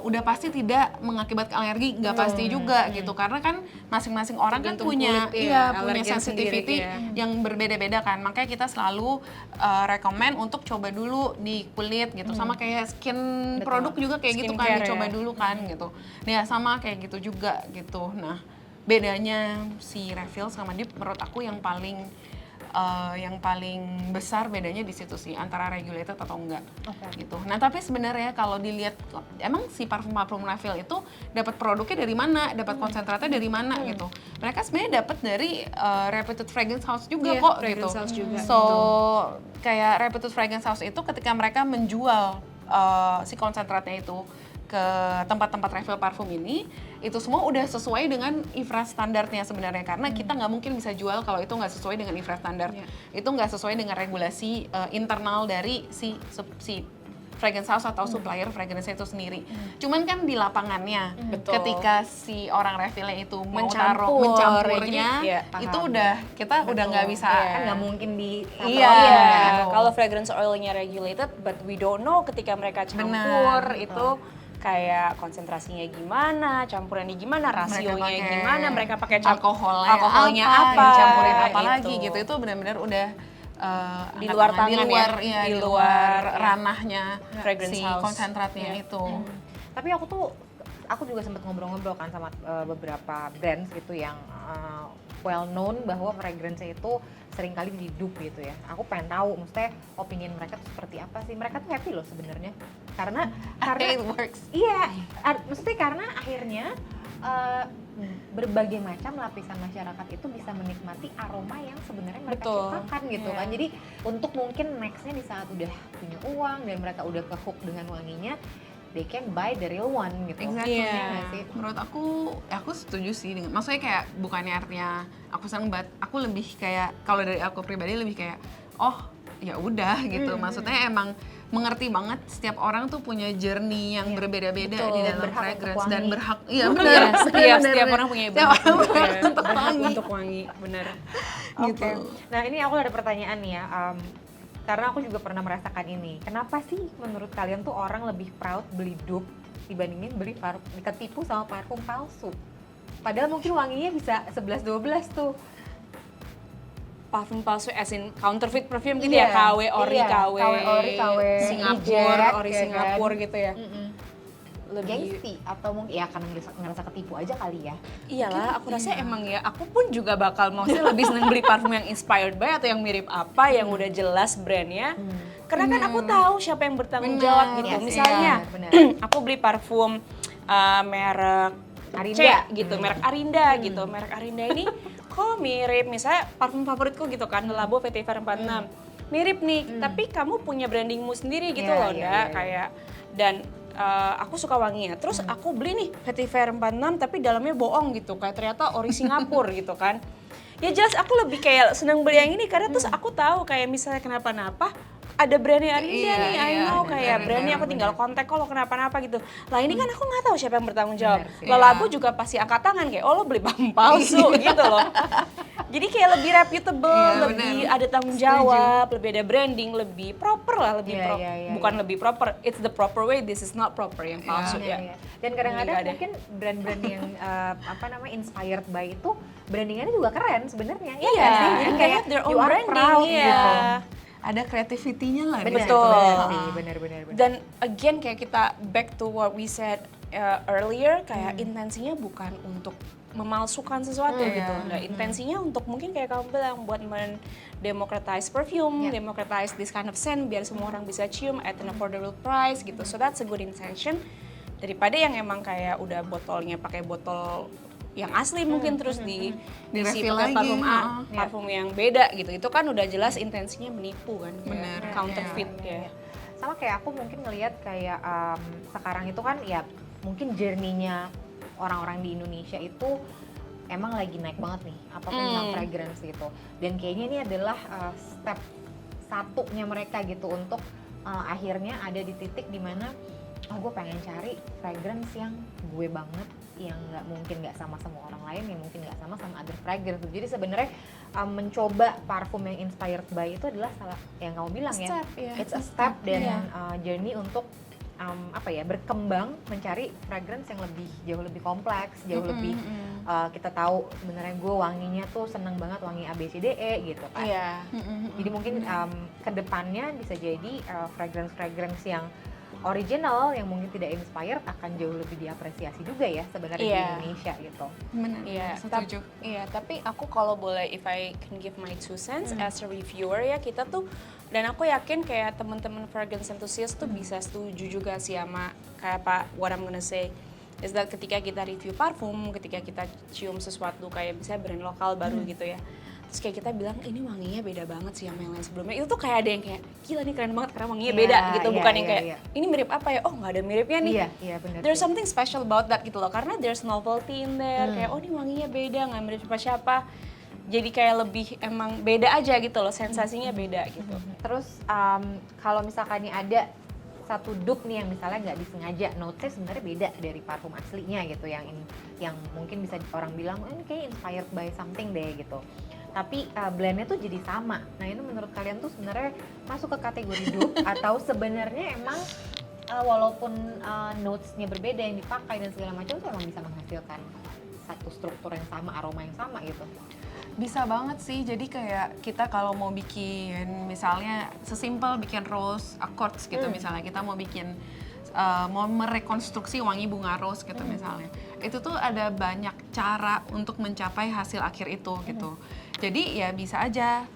udah pasti tidak mengakibatkan alergi, nggak pasti juga gitu. Karena kan masing-masing orang kan Tergantung punya kulit, ya, punya alergen sensitivity sendiri, yang berbeda-beda kan. Makanya kita selalu rekomen untuk coba dulu di kulit gitu. Sama kayak skin produk juga kayak gitu kan, Skincare dicoba ya. dulu kan gitu. Nah, sama kayak gitu juga gitu. Nah, bedanya si refill sama dip menurut aku yang paling yang paling besar bedanya di situ sih antara regulated atau enggak. Oke. Gitu. Nah, tapi sebenarnya kalau dilihat emang si parfum refill itu dapat produknya dari mana, dapat konsentratnya dari mana gitu. Mereka sebenarnya dapat dari reputed fragrance house juga Iya, kok gitu. fragrance house juga. So, kayak reputed fragrance house itu ketika mereka menjual si konsentratnya itu ke tempat-tempat refill parfum ini, itu semua udah sesuai dengan IFRA standarnya sebenarnya, karena kita nggak mungkin bisa jual kalau itu nggak sesuai dengan IFRA standar. Itu nggak sesuai dengan regulasi internal dari si fragrance house atau supplier fragrance itu sendiri. Cuman kan di lapangannya, Betul. ketika si orang refillnya itu mau Mencampur, mencampurnya, jadi, ya, itu paham. udah kita udah nggak bisa. Kan nggak mungkin di Iya. Iya, kalau fragrance oilnya regulated, but we don't know ketika mereka campur Benar, itu kayak konsentrasinya gimana, campurannya gimana, rasionya pakai gimana, mereka pakai alkoholnya apa, dicampurin apa gitu. lagi gitu. Itu benar-benar udah Di luar tangan di di luar luar, ranahnya fragrance si house. konsentratnya itu. Tapi aku juga sempat ngobrol-ngobrol kan sama beberapa brands gitu yang well known bahwa fragrance itu seringkali di-dupe gitu ya. Aku pengen tahu maksudnya opinion mereka tuh seperti apa sih. Mereka tuh happy loh sebenarnya. Karena It works. iya, maksudnya karena akhirnya berbagai macam lapisan masyarakat itu bisa menikmati aroma yang sebenarnya mereka Betul. ciptakan gitu Iya. kan. Jadi untuk mungkin nextnya di saat udah punya uang dan mereka udah ke-hook dengan wanginya, they can buy the real one gitu. Exactly. Iya. Ya nggak sih? Menurut aku setuju sih dengan, maksudnya kayak bukannya artinya aku seneng banget, aku lebih kayak kalau dari aku pribadi lebih kayak oh ya udah gitu. Maksudnya emang mengerti banget setiap orang tuh punya journey yang berbeda-beda Betul, di dalam berhak untuk fragrance dan wangi. berhak iya Iya, benar. setiap orang punya Setiap orang berhak berhak untuk berhak wangi. untuk wangi, bener. Oke. Nah ini aku ada pertanyaan nih ya, karena aku juga pernah merasakan ini. Kenapa sih menurut kalian tuh orang lebih proud beli dupe dibandingin beli ketipu sama parfum palsu? Padahal mungkin wanginya bisa 11-12 tuh. Parfum palsu as in counterfeit perfume gitu Iya, ya, KW, ori, iya, KW, ori, KW, Singapura, reject, ori ya Singapura kan? gitu ya. Lebih Gengsi atau mungkin ya karena ngerasa ketipu aja kali ya. Iyalah, aku rasa emang ya, aku pun juga bakal maksudnya lebih seneng beli parfum yang inspired by atau yang mirip apa, yang udah jelas brandnya. Karena kan aku tahu siapa yang bertanggung jawab gitu. Yes, Misalnya, iya, benar. aku beli parfum merek Arinda. C gitu, merek Arinda gitu. Merek Arinda ini kok mirip, misalnya parfum favoritku gitu kan, Le Labo Vetiver 46. Mirip nih, tapi kamu punya brandingmu sendiri gitu Iya, loh, iya, Nda. iya. Kayak, dan aku suka wanginya. Terus aku beli nih Vetiver 46 tapi dalamnya bohong gitu, kayak ternyata ori Singapura gitu kan. Ya jelas aku lebih kayak seneng beli yang ini karena terus aku tahu kayak misalnya kenapa-napa ada brandnya Arinda Iya, nih, I iya, know benar, kayak benar, brandnya aku benar. tinggal kontak kalau kenapa-napa gitu. Lah ini kan aku nggak tahu siapa yang bertanggung jawab. Benar sih. Le Labo juga pasti angkat tangan kayak, oh lo beli parfum palsu gitu loh. Jadi kayak lebih reputable, Iya, lebih benar. ada tanggung Setuju. jawab, lebih ada branding, lebih proper lah, lebih Iya, iya, iya, bukan lebih proper, it's the proper way, this is not proper yang palsu Iya, ya. iya. Dan kadang-kadang Nggak ada. mungkin brand-brand yang inspired by itu brandingannya juga keren sebenarnya. Iya Iya, nggak sih? Jadi and they kayak have their you own are branding, proud iya. gitu. Ada kreativitinya lah di Benar, situ. benar sih, benar. Dan again kayak kita back to what we said earlier, kayak intensinya bukan untuk memalsukan sesuatu gitu. Nah, intensinya untuk mungkin kayak kamu bilang buat democratize perfume, democratize this kind of scent biar semua orang bisa cium at an affordable price gitu. So that's a good intention daripada yang emang kayak udah botolnya pakai botol yang asli mungkin terus diisi refill pakai lagi, parfum heeh. parfum yang beda gitu. Itu kan udah jelas intensinya menipu kan. Bener, Kayak counterfeit ya. Sama kayak aku mungkin ngelihat kayak sekarang itu kan ya mungkin journey-nya orang-orang di Indonesia itu emang lagi naik banget nih apapun tentang fragrance gitu. Dan kayaknya ini adalah step satunya mereka gitu untuk akhirnya ada di titik dimana gue pengen cari fragrance yang gue banget, yang mungkin nggak sama orang lain, yang mungkin nggak sama other fragrance. Jadi sebenarnya mencoba parfum yang inspired by itu adalah salah yang kamu bilang Step, ya, ya. it's a step dan Iya. journey untuk berkembang mencari fragrance yang jauh lebih kompleks, jauh lebih kita tahu sebenarnya gue wanginya tuh seneng banget wangi ABCDE gitu kan. Iya. Jadi mungkin kedepannya bisa jadi fragrance yang original yang mungkin tidak inspired akan jauh lebih diapresiasi juga ya sebenarnya di Iya. Indonesia gitu. Benar, Iya, setuju. tapi aku kalau boleh, if I can give my 2 cents as a reviewer ya, kita tuh, dan aku yakin kayak teman-teman fragrance enthusiast tuh bisa setuju juga sih sama kayak what I'm gonna say is that ketika kita review parfum, ketika kita cium sesuatu kayak bisa brand lokal baru gitu ya, terus kayak kita bilang ini wanginya beda banget sih sama yang lain sebelumnya, itu tuh kayak ada yang kayak gila nih keren banget karena wanginya Iya, beda gitu, iya, bukan iya, yang kayak iya. ini mirip apa ya, oh nggak ada miripnya nih. Iya benar. There's something special about that gitu loh, karena there's novelty in there, kayak oh ini wanginya beda, nggak mirip siapa-siapa. Jadi kayak lebih emang beda aja gitu loh, sensasinya beda gitu. Terus kalau misalkan nih ada satu dupe nih yang misalnya nggak disengaja notes sebenarnya beda dari parfum aslinya gitu, yang mungkin bisa orang bilang ini kayak inspired by something deh gitu. Tapi blendnya tuh jadi sama. Nah itu menurut kalian tuh sebenarnya masuk ke kategori dupe atau sebenarnya emang walaupun notes-nya berbeda yang dipakai dan segala macam tuh emang bisa menghasilkan satu struktur yang sama, aroma yang sama gitu. Bisa banget sih, jadi kayak kita kalau mau bikin misalnya sesimpel bikin rose accords gitu misalnya, kita mau bikin mau merekonstruksi wangi bunga rose gitu misalnya, itu tuh ada banyak cara untuk mencapai hasil akhir itu gitu. Jadi ya bisa aja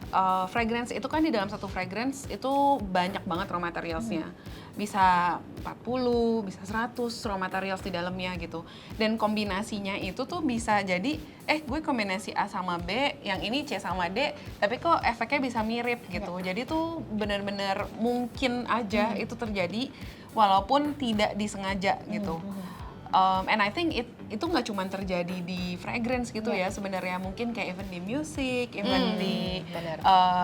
fragrance itu kan, di dalam satu fragrance itu banyak banget raw materialsnya, bisa 40, bisa 100 raw materials di dalamnya gitu. Dan kombinasinya itu tuh bisa jadi, gue kombinasi A sama B, yang ini C sama D, tapi kok efeknya bisa mirip gitu. Jadi tuh bener-bener mungkin aja itu terjadi walaupun tidak disengaja gitu. And I think itu nggak cuma terjadi di fragrance gitu ya sebenarnya, mungkin kayak even di music, even di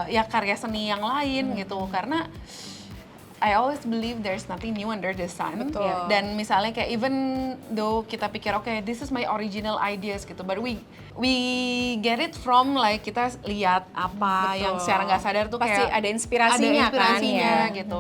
ya karya seni yang lain gitu, karena I always believe there's nothing new under the sun. Betul. Dan misalnya kayak even though kita pikir okay, this is my original ideas gitu, but we get it from like kita lihat apa yang secara nggak sadar tuh Pasti kayak ada inspirasinya kan, ya. gitu.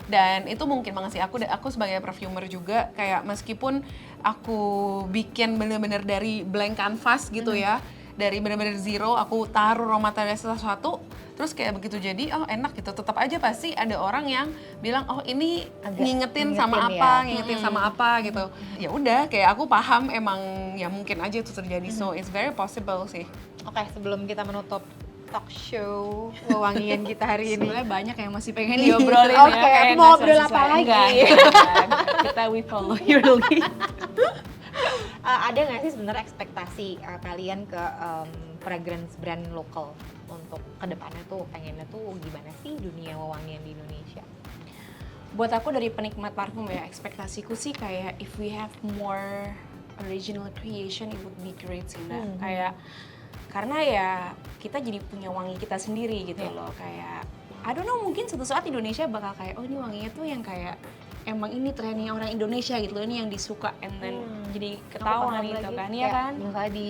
Dan itu mungkin banget sih, aku sebagai perfumer juga kayak meskipun aku bikin bener-bener dari blank canvas gitu ya, dari bener-bener zero, aku taruh raw material sesuatu, terus kayak begitu jadi oh enak gitu, tetap aja pasti ada orang yang bilang oh ini ngingetin sama apa, ngingetin sama apa gitu. Ya udah, kayak aku paham emang ya mungkin aja itu terjadi, so it's very possible sih. Oke, sebelum kita menutup talk show wewangian kita hari ini, Sebenarnya banyak yang masih pengen diobrolin ya. Oke, kayak mau nggak ngobrol selesai. apa lagi? Enggak. Kita we follow your lead. ada nggak sih sebenarnya ekspektasi kalian ke fragrance brand lokal untuk kedepannya tuh, pengennya tuh gimana sih dunia wewangian di Indonesia? Buat aku dari penikmat parfum ya, ekspektasiku sih kayak if we have more original creation it would be great sih Mbak. Kayak karena ya kita jadi punya wangi kita sendiri gitu loh, kayak I don't know, mungkin suatu saat Indonesia bakal kayak oh ini wanginya tuh yang kayak emang ini trennya orang Indonesia gitu loh, ini yang disuka, and then jadi ketahuan gitu kan, iya kan? Misalnya di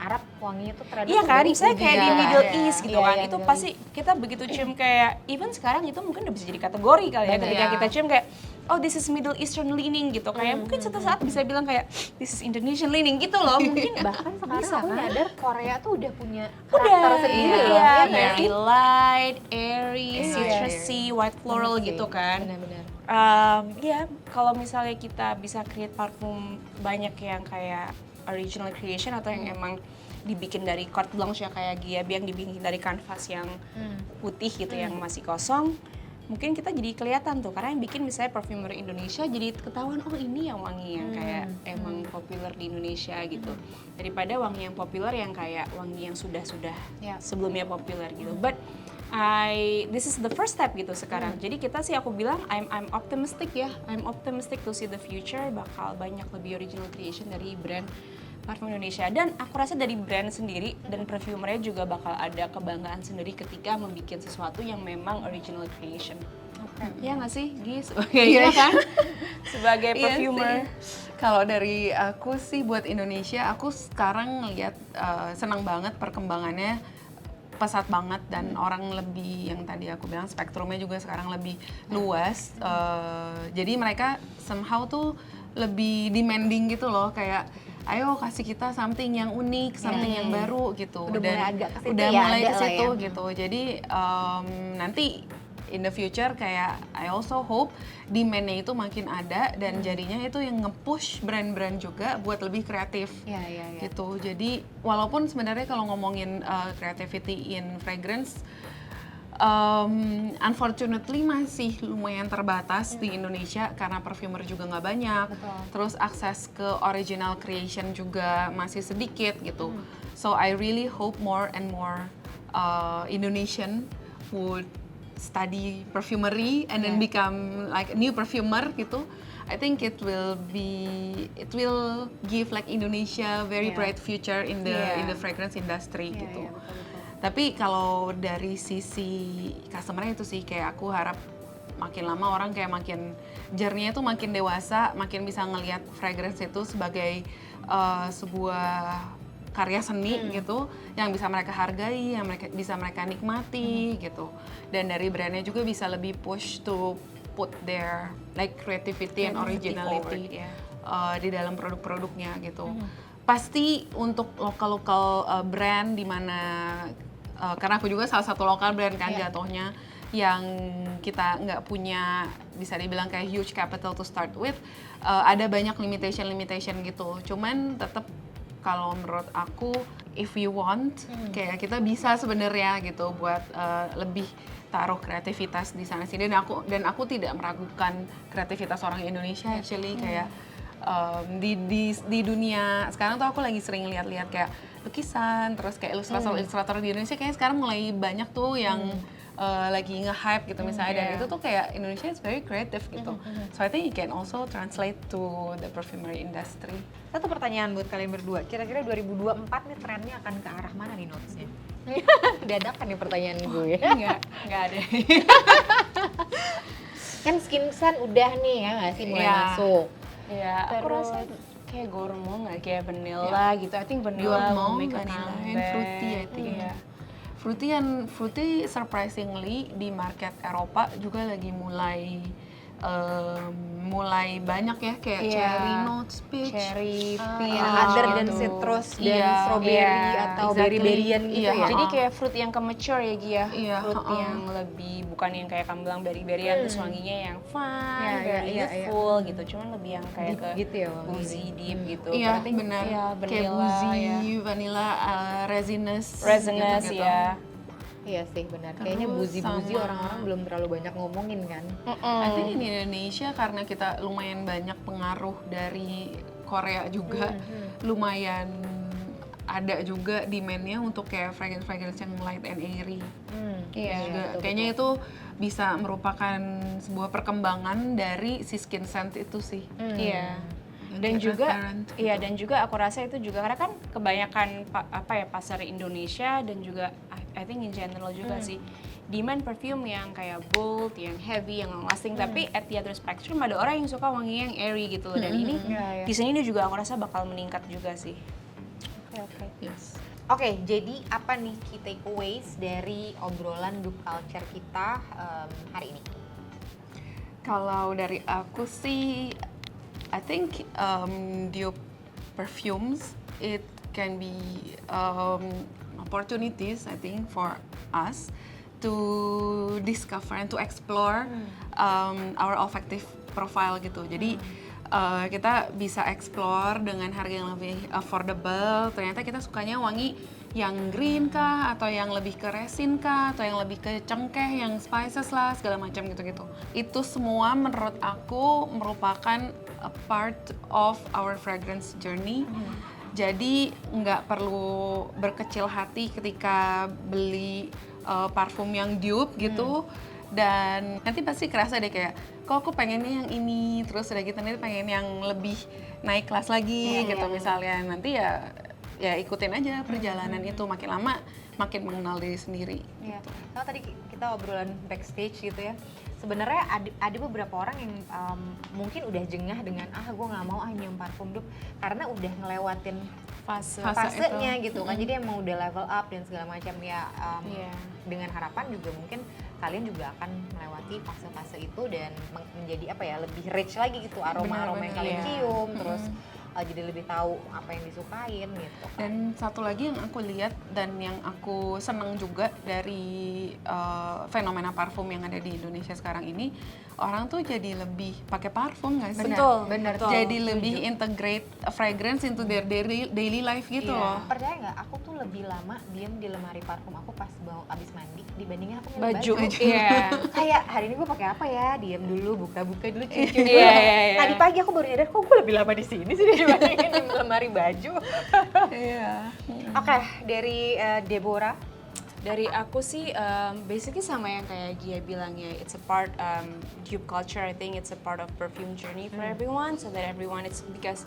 Arab wanginya tuh tradisi. Iya kan, misalnya kayak di Middle Iya, East gitu iya, kan, iya, itu Middle pasti kita begitu cium kayak, even sekarang itu mungkin udah bisa jadi kategori kali ya, ketika kita cium kayak, oh this is Middle Eastern leaning gitu, kayak mungkin suatu saat bisa bilang kayak, this is Indonesian leaning gitu loh, mungkin Bahkan sekarang bisa aku kan? nyadar Korea tuh udah punya Udah, karakter sendiri loh. iya, nggak very sih? light, airy, Iya, citrusy, white floral Bener gitu sih, kan. Benar-benar. Ya, kalau misalnya kita bisa create parfum banyak yang kayak original creation atau yang emang dibikin dari carte blanche ya kayak Giabi yang dibikin dari kanvas yang putih gitu yang masih kosong, mungkin kita jadi kelihatan tuh, karena yang bikin misalnya perfumer Indonesia jadi ketahuan oh ini yang wangi yang kayak emang populer di Indonesia gitu, daripada wangi yang populer yang kayak wangi yang sudah sebelumnya populer gitu. But this is the first step gitu sekarang. Jadi kita sih aku bilang I'm optimistic ya. I'm optimistic to see the future, bakal banyak lebih original creation dari brand parfum Indonesia, dan aku rasa dari brand sendiri dan perfumernya juga bakal ada kebanggaan sendiri ketika membuat sesuatu yang memang original creation. Ya nggak sih, Gi? Sebagai kan? Sebagai perfumer. Kalau dari aku sih buat Indonesia, aku sekarang ngeliat senang banget perkembangannya, pesat banget, dan orang lebih, yang tadi aku bilang spektrumnya juga sekarang lebih luas. Jadi mereka somehow tuh lebih demanding gitu loh, kayak ayo kasih kita something yang unik, something yang baru gitu. Udah mulai agak ke situ udah ya, mulai ada ke lah situ ya. gitu. Jadi nanti in the future kayak I also hope demand-nya itu makin ada dan jadinya itu yang nge-push brand-brand juga buat lebih kreatif. Gitu. Jadi walaupun sebenarnya kalau ngomongin creativity in fragrance unfortunately masih lumayan terbatas di Indonesia karena perfumer juga nggak banyak. Terus akses ke original creation juga masih sedikit gitu. So I really hope more and more Indonesian would study perfumery and then become like a new perfumer gitu. I think it will give like Indonesia very bright future in the fragrance industry gitu. Tapi kalau dari sisi customer-nya itu sih kayak aku harap makin lama orang kayak makin journey-nya tuh makin dewasa, makin bisa ngelihat fragrance itu sebagai sebuah karya seni gitu yang bisa mereka hargai, yang bisa mereka nikmati gitu. Dan dari brandnya juga bisa lebih push to put their like creativity and originality di dalam produk-produknya gitu. Pasti untuk lokal brand di mana karena aku juga salah satu lokal brand kan jatuhnya yang kita nggak punya bisa dibilang kayak huge capital to start with, ada banyak limitation gitu. Cuman tetap kalau menurut aku if we want kayak kita bisa sebenarnya gitu buat lebih taruh kreativitas di sana sini dan aku tidak meragukan kreativitas orang Indonesia actually kayak di dunia sekarang tuh aku lagi sering lihat-lihat kayak lukisan terus kayak ilustrator di Indonesia kayaknya sekarang mulai banyak tuh yang lagi nge-hype gitu misalnya dan itu tuh kayak Indonesia is very creative gitu. So I think it can also translate to the perfumery industry. Satu pertanyaan buat kalian berdua, kira-kira 2024 nih trennya akan ke arah mana nih notes-nya? Dadakan nih pertanyaan gue. Enggak ada. Kan skin sun udah nih ya nggak sih mulai masuk. Iya, aku Terus rasa kayak gourmand nggak kayak vanilla gitu. I think vanilla will make a vanilla and comeback. fruity I think. Iya. Fruity surprisingly di market Eropa juga lagi mulai banyak ya kayak cherry notes, peach, Cherry, other than gitu. citrus dan strawberry atau berry-berryan gitu ya. Jadi kayak fruit yang ke mature ya Gia. Iya, Fruit yang lebih bukan yang kayak kamu bilang berry-berryan terus wanginya yang fun, very youthful gitu. Cuman lebih yang kayak Deep ke gitu ya wanginya. boozy deep gitu. Iya But I think, benar, iya, kayak vanilla, boozy, ya. vanilla, resinous Resinous gitu-gitu. ya. Iya sih benar. Kayaknya Terus buzi-buzi sama- orang-orang belum terlalu banyak ngomongin kan. I think di Indonesia karena kita lumayan banyak pengaruh dari Korea juga, lumayan ada juga demand-nya untuk kayak fragrance-fragrance yang light and airy. Iya. Juga. Kayaknya itu bisa merupakan sebuah perkembangan dari si skin scent itu sih. Iya. Yang Dan kayak juga transparent iya gitu. dan juga aku rasa itu juga karena kan kebanyakan pasar Indonesia dan juga I think in general juga sih demand perfume yang kayak bold, yang heavy, yang long lasting tapi at the other spectrum ada orang yang suka wanginya yang airy gitu loh dan ini di sini juga aku rasa bakal meningkat juga sih. Oke. Yes. Oke, jadi apa nih key takeaways dari obrolan dupe culture kita hari ini? Kalau dari aku sih, I think dupe perfumes it can be opportunities I think for us to discover and to explore our olfactive profile gitu. Jadi kita bisa explore dengan harga yang lebih affordable. Ternyata kita sukanya wangi yang green kah, atau yang lebih ke resin kah, atau yang lebih ke cengkeh, yang spices lah, segala macam gitu-gitu. Itu semua menurut aku merupakan a part of our fragrance journey. Jadi nggak perlu berkecil hati ketika beli parfum yang dupe gitu. Dan nanti pasti kerasa deh kayak, kok aku pengennya yang ini, terus udah gitu nanti pengen yang lebih naik kelas lagi gitu misalnya. Nanti ya ikutin aja perjalanan itu, makin lama makin mengenal diri sendiri. Iya. Kalau tadi kita obrolan backstage gitu ya, sebenarnya ada beberapa orang yang mungkin udah jengah dengan gue nggak mau nyium parfum dupe karena udah ngelewatin fasenya gitu kan, jadi emang udah level up dan segala macam ya. Dengan harapan juga mungkin kalian juga akan melewati fase-fase itu dan menjadi apa ya, lebih rich lagi gitu aroma-aroma yang kalian cium, terus jadi lebih tahu apa yang disukain gitu kan. Dan satu lagi yang aku lihat dan yang aku seneng juga dari fenomena parfum yang ada di Indonesia sekarang ini, orang tuh jadi lebih pakai parfum nggak sih? Betul, bener. betul. Jadi lebih integrate fragrance into their daily life gitu Iya. loh. Percaya nggak, aku tuh lebih lama diem di lemari parfum aku pas abis mandi dibandingin aku milih Baju, baju. iya. Kayak hari ini gue pakai apa ya? Diem dulu, buka-buka dulu, cium-cium dulu. Iya. Tadi pagi aku baru nyadar, kok gue lebih lama di sini sih dibandingin di lemari baju. Iya. Oke, dari Deborah. Dari aku sih, basically sama yang kayak Gia bilang ya, it's a part dupe culture. I think it's a part of perfume journey for everyone, so that everyone it's because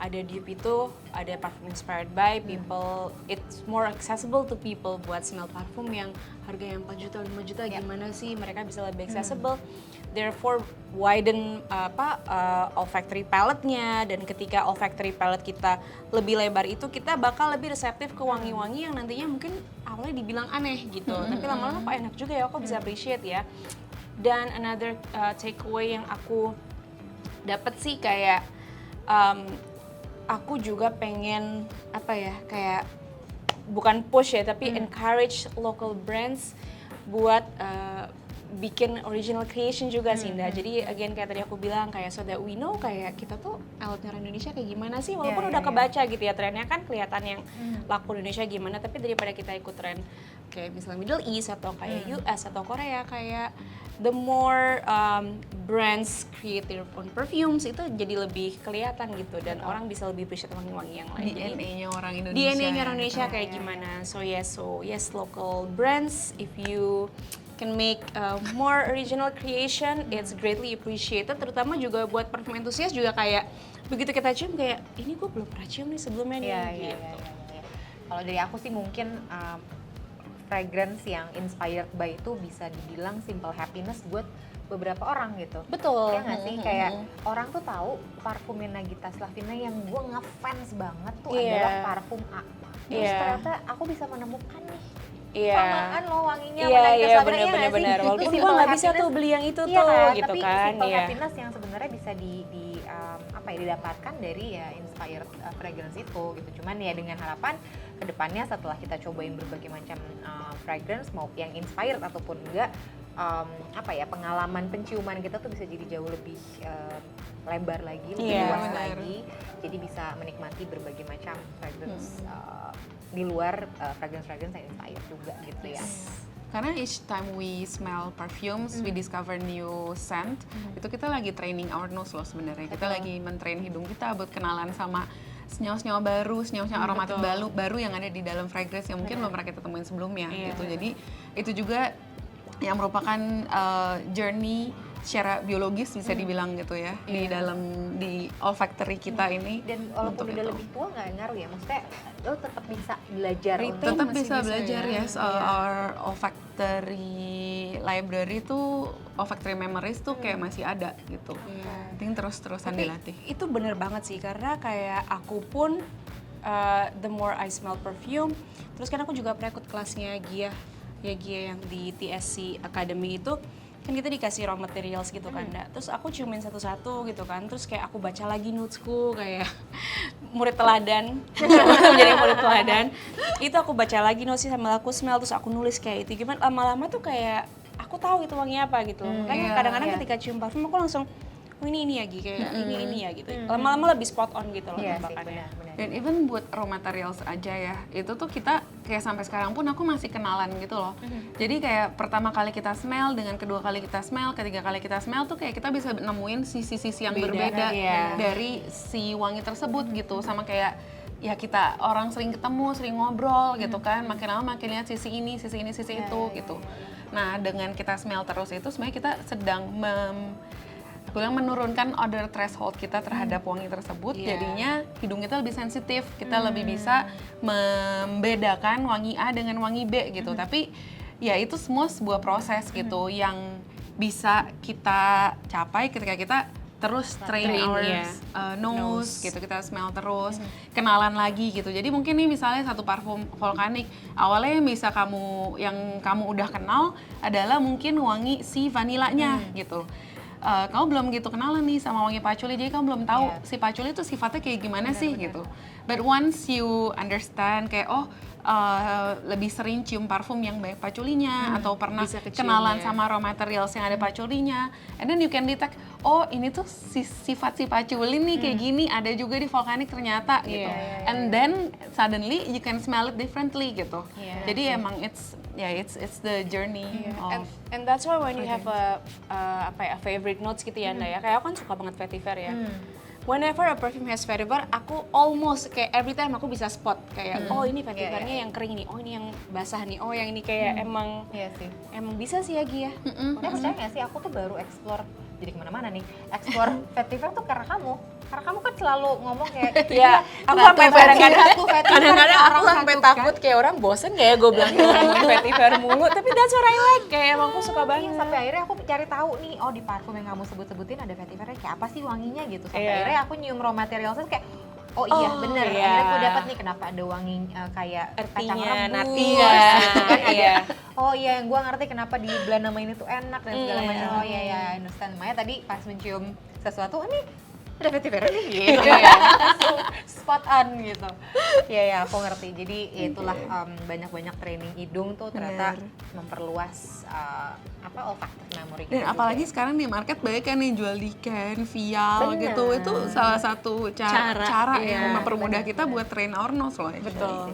ada dupe itu, ada parfum inspired by people. It's more accessible to people buat smell parfum yang harga yang 4 juta, 5 juta gimana sih mereka bisa lebih accessible. Therefore widen olfactory palette-nya, dan ketika olfactory palette kita lebih lebar itu kita bakal lebih reseptif ke wangi-wangi yang nantinya mungkin awalnya dibilang aneh gitu, tapi lama-lama kok enak juga ya, aku bisa appreciate ya. Dan another takeaway yang aku dapat sih kayak aku juga pengen kayak bukan push ya, tapi encourage local brands buat bikin original creation juga sih, Indah. Jadi again kayak tadi aku bilang kayak so that we know kayak kita tuh outdoor Indonesia kayak gimana sih, walaupun udah kebaca gitu ya trennya kan kelihatan yang laku Indonesia gimana, tapi daripada kita ikut tren kayak misalnya Middle East atau kayak US atau Korea, kayak the more brands create their own perfumes itu jadi lebih kelihatan gitu, dan orang bisa lebih appreciate wangi-wangi yang lain. DNA-nya orang Indonesia. DNA-nya orang Indonesia kayak gimana. So yes local brands, if you can make more original creation, it's greatly appreciated. Terutama juga buat parfum enthusiast juga kayak begitu kita cium kayak ini gue belum pernah cium nih sebelumnya nih. Iya. Kalau dari aku sih mungkin fragrance yang inspired by itu bisa dibilang simple happiness buat beberapa orang gitu. Betul. Ya nggak sih, kayak orang tuh tahu parfumnya Nagita Slavina yang gue ngefans banget tuh adalah parfum A. Terus ternyata aku bisa menemukan nih samaan loh wanginya sama Nagita Slavina, benar. Itu Walaupun simple gue nggak bisa happiness. tuh beli yang itu Iya tuh kan? gitu Tapi kan. simple happiness yang sebenarnya bisa didapatkan dari ya inspired fragrance itu gitu. Cuman ya dengan harapan kedepannya setelah kita cobain berbagai macam fragrance mau yang inspired ataupun enggak, pengalaman penciuman kita tuh bisa jadi jauh lebih lebar lagi, lebih luas lagi. Jadi bisa menikmati berbagai macam fragrance di luar fragrance yang inspired juga gitu ya. Karena each time we smell perfumes, we discover new scent, itu kita lagi training our nose loh sebenarnya. Kita lagi mentrain hidung kita buat kenalan sama senyawa-senyawa baru, senyawa-senyawa aromatik baru yang ada di dalam fragrance yang mungkin belum pernah kita temuin sebelumnya gitu. Jadi itu juga yang merupakan journey secara biologis bisa dibilang gitu ya, di olfactory kita ini. Dan walaupun udah lebih tua nggak ngaruh ya, maksudnya lo tetap bisa belajar Tetap bisa belajar ya, our olfactory library tuh, olfactory memories tuh kayak masih ada gitu. Penting terus-terusan dilatih. Itu bener banget sih, karena kayak aku pun the more I smell perfume, terus kan aku juga pernah ikut kelasnya Gia yang di TSC Academy itu, kan kita dikasih raw materials gitu kan, terus aku ciumin satu-satu gitu kan, terus kayak aku baca lagi notesku kayak murid teladan, menjadi murid teladan, itu aku baca lagi notesnya sambil aku smell, terus aku nulis kayak itu, gimana lama-lama tuh kayak aku tahu itu wangi apa gitu, makanya kadang-kadang ketika cium parfum aku langsung oh ini ya Gi, kayak ini ya gitu, lama-lama lebih spot on gitu loh tembakannya. Dan even buat raw materials aja ya, itu tuh kita kayak sampai sekarang pun aku masih kenalan gitu loh. Jadi kayak pertama kali kita smell, dengan kedua kali kita smell, ketiga kali kita smell tuh kayak kita bisa nemuin sisi-sisi yang berbeda dari si wangi tersebut gitu. Sama kayak ya kita orang sering ketemu, sering ngobrol gitu kan, makin lama makin lihat sisi ini, sisi itu gitu. Nah dengan kita smell terus itu sebenarnya kita sedang menurunkan odor threshold kita terhadap wangi tersebut, jadinya hidung kita lebih sensitif, kita lebih bisa membedakan wangi A dengan wangi B gitu. Tapi ya itu semua sebuah proses gitu yang bisa kita capai ketika kita terus train our nose gitu, kita smell terus, kenalan lagi gitu. Jadi mungkin nih misalnya satu parfum volkanik, awalnya bisa kamu udah kenal adalah mungkin wangi si vanilanya gitu. kamu belum gitu kenalan nih sama wangi patchouli, jadi kamu belum tahu Iya. si patchouli itu sifatnya kayak gimana sih gitu. But once you understand kayak lebih sering cium parfum yang banyak patchoulinya atau pernah bisa kecium, kenalan ya. sama raw materials yang ada patchoulinya, and then you can detect, oh ini tuh sifat si patchouli nih kayak gini, ada juga di volcanic ternyata gitu. Iya, And then suddenly you can smell it differently gitu. Iya. Jadi emang it's the journey of And that's why when you have a favorite notes gitu ya, Nda ya. Kayak aku kan suka banget vetiver ya. Whenever a perfume has vetiver, aku almost kayak every time aku bisa spot kayak oh ini vetivernya yang kering nih, oh ini yang basah nih, oh yang ini kayak emang Iya sih. emang bisa sih ya Gi ya. Percaya nggak sih, aku tuh baru explore, jadi kemana-mana nih, explore vetiver tuh karena kamu kan selalu ngomong kayak Iya, aku satu sampai vetiver, kadang-kadang aku orang sampai satu takut kayak orang bosen kayak gue bilang ngomongin vetiver mulu, tapi that's what I like, kayak emang aku suka Iya, banget. sampai akhirnya aku cari tahu nih, oh di parfum yang kamu sebut-sebutin ada vetivernya, kayak apa sih wanginya gitu. Sampai Iya. akhirnya aku nyium raw materialsnya kayak, oh iya bener, iya. akhirnya aku dapat nih kenapa ada wangi kayak kacang Earthy-nya, rebus, nutty-nya, gitu kan ada. iya. Oh iya, yang gue ngerti kenapa di blend nama ini tuh enak dan segala Iya. macam. Oh iya ya, I understand. Makanya tadi pas mencium sesuatu, ini ada vetivernya nih gitu. Langsung spot on gitu. Iya ya, aku ngerti. Jadi ya itulah banyak-banyak training hidung tuh ternyata memperluas olfactive memory kita. dan apalagi sekarang di market banyak kan yang jual diken, vial Bener. gitu, itu salah satu cara iya. yang mempermudah kita buat train our nose loh. Betul.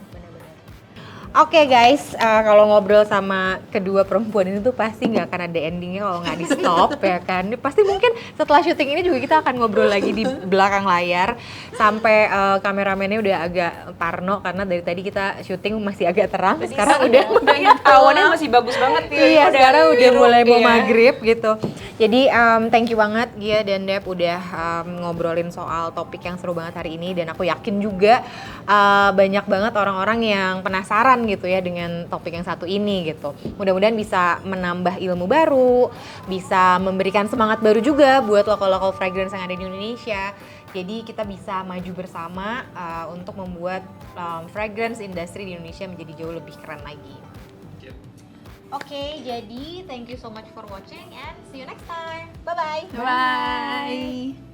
Oke guys, kalau ngobrol sama kedua perempuan ini tuh pasti nggak akan ada endingnya kalau nggak di stop ya kan. Pasti mungkin setelah syuting ini juga kita akan ngobrol lagi di belakang layar sampai kameramennya udah agak parno karena dari tadi kita syuting masih agak terang. Sekarang udah Awannya masih bagus banget ya. Iya, sekarang udah biru, mulai mau iya. maghrib gitu. Jadi thank you banget Gia dan Dep udah ngobrolin soal topik yang seru banget hari ini, dan aku yakin juga banyak banget orang-orang yang penasaran gitu ya dengan topik yang satu ini gitu. Mudah-mudahan bisa menambah ilmu baru, bisa memberikan semangat baru juga buat local fragrance yang ada di Indonesia. Jadi kita bisa maju bersama untuk membuat fragrance industry di Indonesia menjadi jauh lebih keren lagi. Oke, jadi thank you so much for watching and see you next time. Bye-bye. Bye.